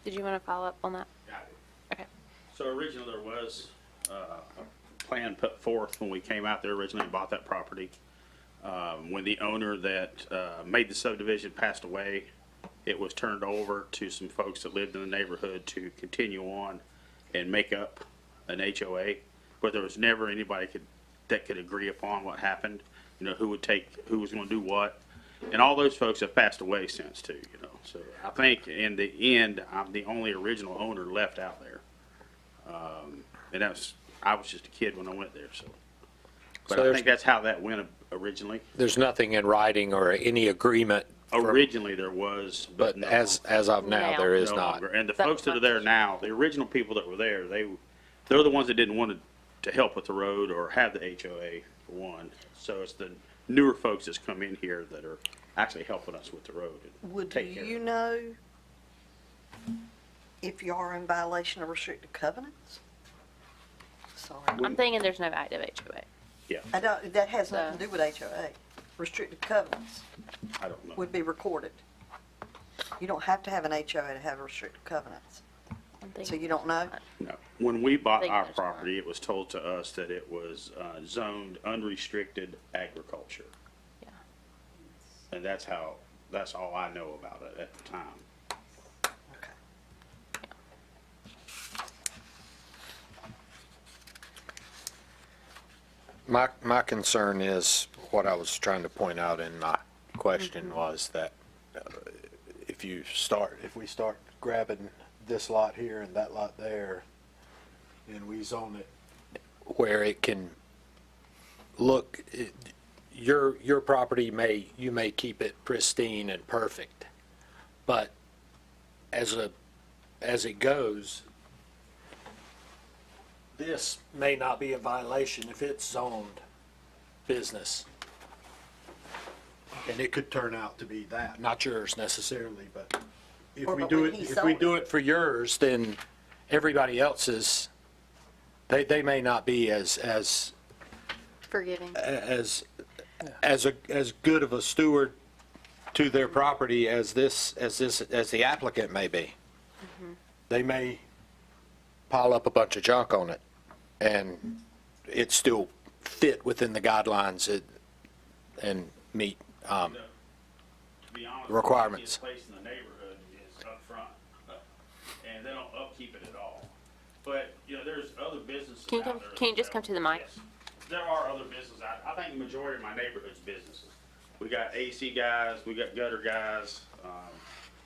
Did you want to follow up on that? Okay. So originally there was a plan put forth when we came out there originally and bought that property. When the owner that made the subdivision passed away, it was turned over to some folks that lived in the neighborhood to continue on and make up an HOA, but there was never anybody that could agree upon what happened, you know, who was going to do what. And all those folks have passed away since too, you know. So I think in the end, I'm the only original owner left out there. And I was just a kid when I went there, so. But I think that's how that went originally. There's nothing in writing or any agreement. Originally there was, But no, as of now, there is no not. longer. And the folks that are there now, the original people that were there, they're the ones that didn't want to help with the road or have the HOA for one. So it's the newer folks that's come in here that are actually helping us with the road. Would you know if you are in violation of restricted covenants? Sorry. I'm thinking there's no active HOA. Yeah. That has nothing to do with HOA. Restricted covenants I don't know. would be recorded. You don't have to have an HOA to have restricted covenants. So you don't know? No. When we bought our property, it was told to us that it was zoned unrestricted agriculture. Yeah. And that's all I know about it at the time. My concern is, what I was trying to point out in my question was that if we start grabbing this lot here and that lot there, and we zone it where it can look, your property you may keep it pristine and perfect, but as it goes, this may not be a violation if it's zoned business. And it could turn out to be that, not yours necessarily, but if we do it for yours, then everybody else's, they may not be as Forgiving. as good of a steward to their property as the applicant may be. They may pile up a bunch of junk on it, and it still fit within the guidelines and meet To be honest, requirements. the place in the neighborhood is up front, and they don't upkeep it at all. But, you know, there's other businesses Can you out there. can you just come to the mic? Yes. There are other businesses. I think the majority of my neighborhood's businesses. We got AC guys, we got gutter guys,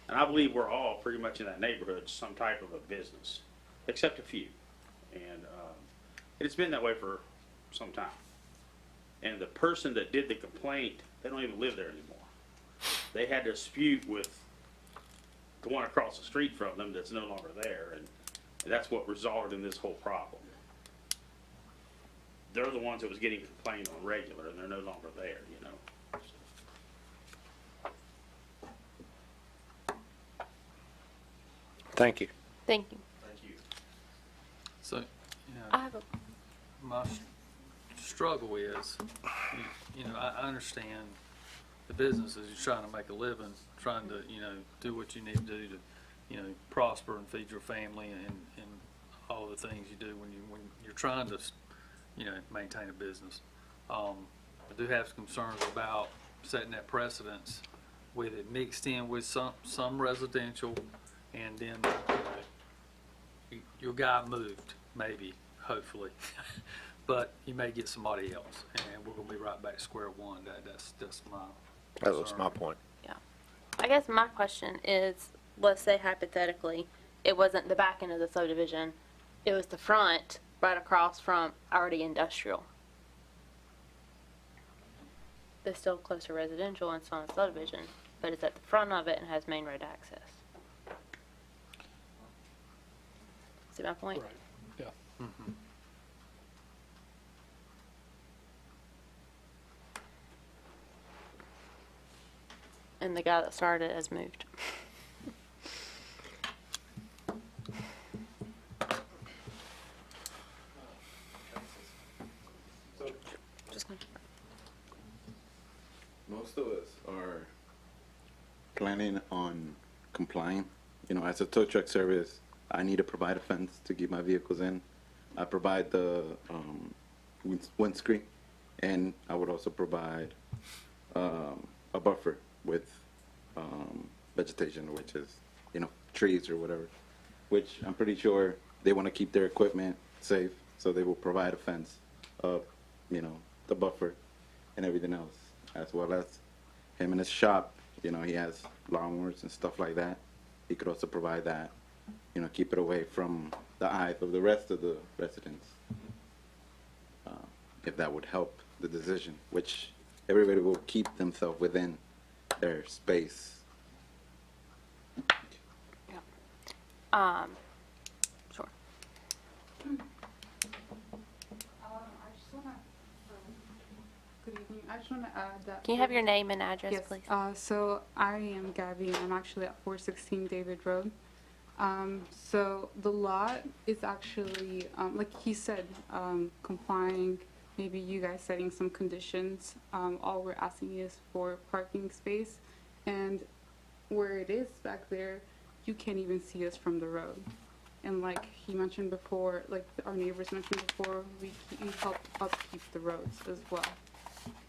and I believe we're all pretty much in that neighborhood some type of a business, except a few. And it's been that way for some time. And the person that did the complaint, they don't even live there anymore. They had a dispute with the one across the street from them that's no longer there, and that's what resulted in this whole problem. They're the ones that was getting complained on regular, and they're no longer there, you know. Thank you. Thank you. Thank you. So, I have a my struggle is, I understand the business is you're trying to make a living, trying to, do what you need to do to, prosper and feed your family and all the things you do when you're trying to, maintain a business. I do have some concerns about setting that precedence with it mixed in with some residential, and then your guy moved, maybe, hopefully. But you may get somebody else, and we're gonna be right back to square one. That's my That was concern. my point. Yeah. I guess my question is, let's say hypothetically, it wasn't the back end of the subdivision, it was the front, right across from already industrial. It's still close to residential and it's not a subdivision, but it's at the front of it and has main road access. See my point? Right, yeah. Mm-hmm. and the guy that started it has moved. Most of us are planning on complying. You know, as a tow truck service, I need to provide a fence to keep my vehicles in. I provide the windscreen, and I would also provide a buffer with vegetation, which is, you know, trees or whatever, which I'm pretty sure they want to keep their equipment safe, so they will provide a fence of, you know, the buffer and everything else, as well as him in his shop. You know, he has lawnmowers and stuff like that. He could also provide that, you know, keep it away from the eyes of the rest of the residents. If that would help the decision, which everybody will keep themselves within their space. Sure. Good evening. I just want to add that. Can you have your name and address, yes, please? So I am Gabby, and I'm actually at 416 David Road. So the lot is actually, like he said, complying, maybe you guys setting some conditions. All we're asking is for parking space. And where it is back there, you can't even see us from the road. And like he mentioned before, like our neighbors mentioned before, we help upkeep the roads as well.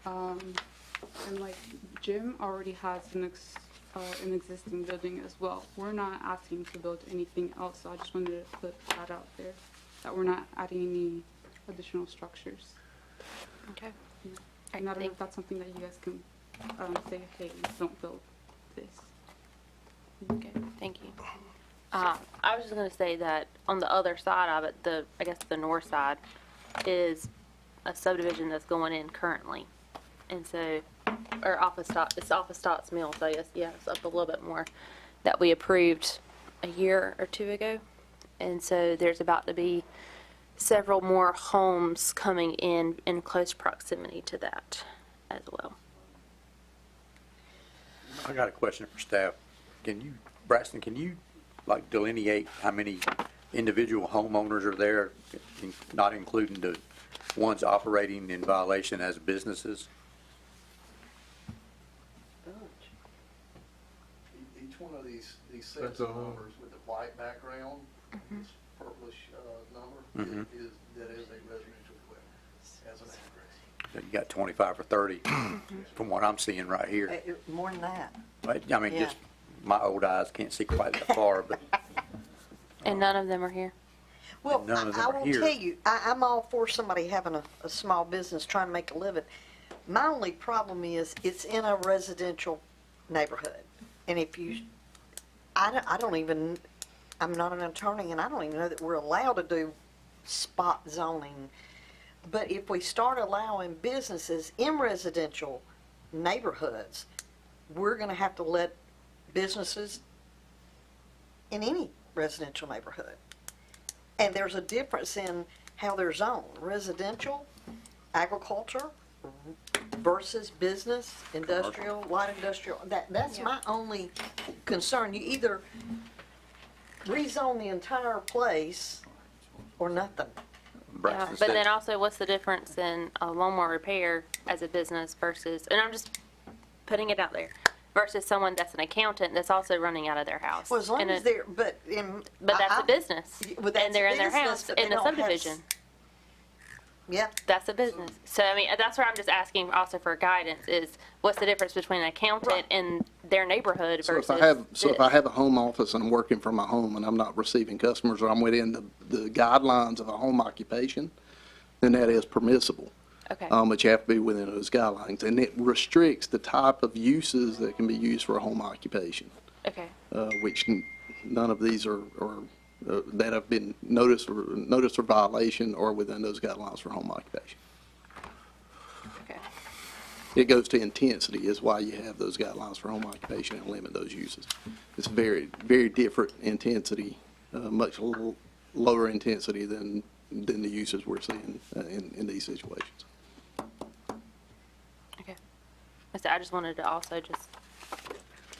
And like Jim already has an existing building as well. We're not asking to build anything else, so I just wanted to put that out there, that we're not adding any additional structures. Okay. And I don't know if that's something that you guys can say, hey, don't build this. Okay, thank you. I was just gonna say that on the other side of it, I guess the north side, is a subdivision that's going in currently. And so, or it's off of Stott's Mill, so I guess, yeah, it's up a little bit more, that we approved a year or two ago. And so there's about to be several more homes coming in close proximity to that as well. I got a question for staff. Braxton, can you like delineate how many individual homeowners are there, not including the ones operating in violation as businesses? Each one of these That's sets a of home. numbers with the white background, this purplish number, that is a residential dwelling as an address. You got 25 or 30 from what I'm seeing right here. More than that. But, I mean, just my old eyes can't see quite that far, but And none of them are here? Well, none of them I are will here. tell you, I'm all for somebody having a small business trying to make a living. My only problem is it's in a residential neighborhood. And if you, I don't even, I'm not an attorney, and I don't even know that we're allowed to do spot zoning. But if we start allowing businesses in residential neighborhoods, we're going to have to let businesses in any residential neighborhood. And there's a difference in how they're zoned. Residential, agriculture versus business, industrial, light industrial. That's my only concern. You either rezone the entire place or nothing. Yeah, but then also, what's the difference in a lawnmower repair as a business versus, and I'm just putting it out there, versus someone that's an accountant that's also running out of their house? Well, as long as they're, but that's a business, well, that's and they're a in their business, house but they in the don't have subdivision. Yeah. That's a business. So, I mean, that's where I'm just asking also for guidance is what's the difference between an accountant and their neighborhood So versus if I have a home office and I'm working from my home and I'm not receiving customers, or I'm within the guidelines of a home occupation, then that is permissible. Okay. But you have to be within those guidelines, and it restricts the type of uses that can be used for a home occupation. Okay. Which none of these are that have been noticed or violation or within those guidelines for home occupation. Okay. It goes to intensity is why you have those guidelines for home occupation and limit those uses. It's very, very different intensity, much lower intensity than the uses we're seeing in these situations. Okay. So I just wanted to also just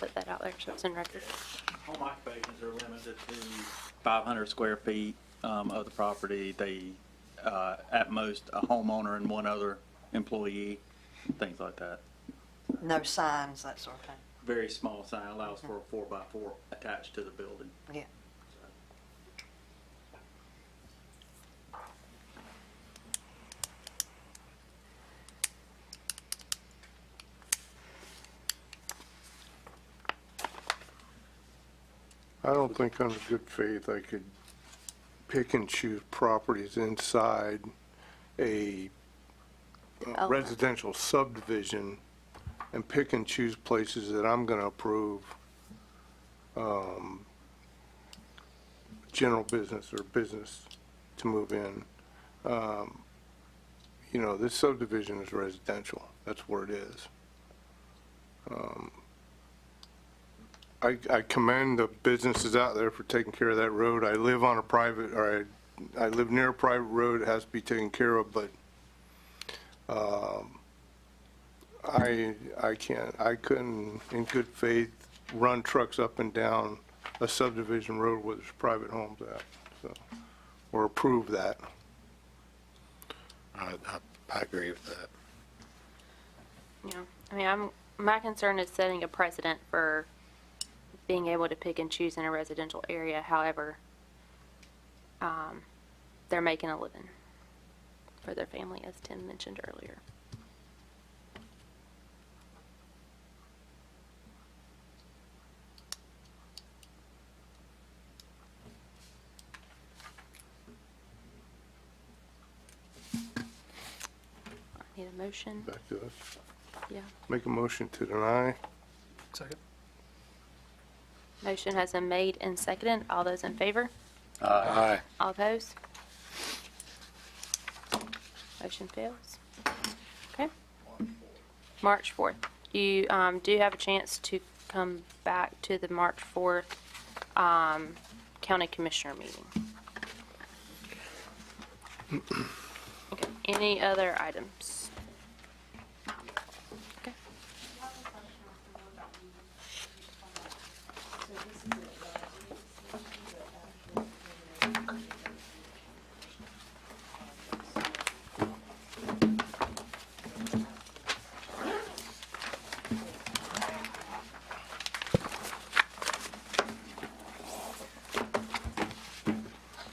put that out there so it's in record. Home occupations are limited to 500 square feet of the property. They, at most, a homeowner and one other employee, things like that. No signs, that sort of thing. Very small sign, allows for a 4x4 attached to the building. Yeah. I don't think under good faith I could pick and choose properties inside a residential subdivision and pick and choose places that I'm gonna approve, general business or business to move in. You know, this subdivision is residential. That's where it is. I commend the businesses out there for taking care of that road. I live on a private, or I live near a private road. It has to be taken care of, but I couldn't, in good faith, run trucks up and down a subdivision road where there's private homes at, so, or approve that. I agree with that. Yeah, I mean, my concern is setting a precedent for being able to pick and choose in a residential area. However, they're making a living for their family, as Tim mentioned earlier. I need a motion. Back to us. Yeah. Make a motion to deny. Second. Motion has been made and seconded. All those in favor? Aye. All opposed? Motion fails. Okay. March 4th. You do have a chance to come back to the March 4th County Commissioner meeting. Okay. Any other items? Okay.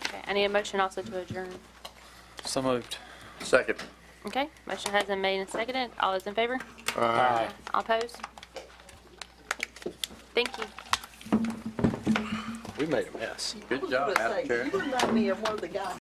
Okay, I need a motion also to adjourn. So moved. Second. Okay, motion has been made and seconded. All those in favor? Aye. All opposed? Thank you. We made a mess. Good job, Madam Chair. You remind me of one of the guys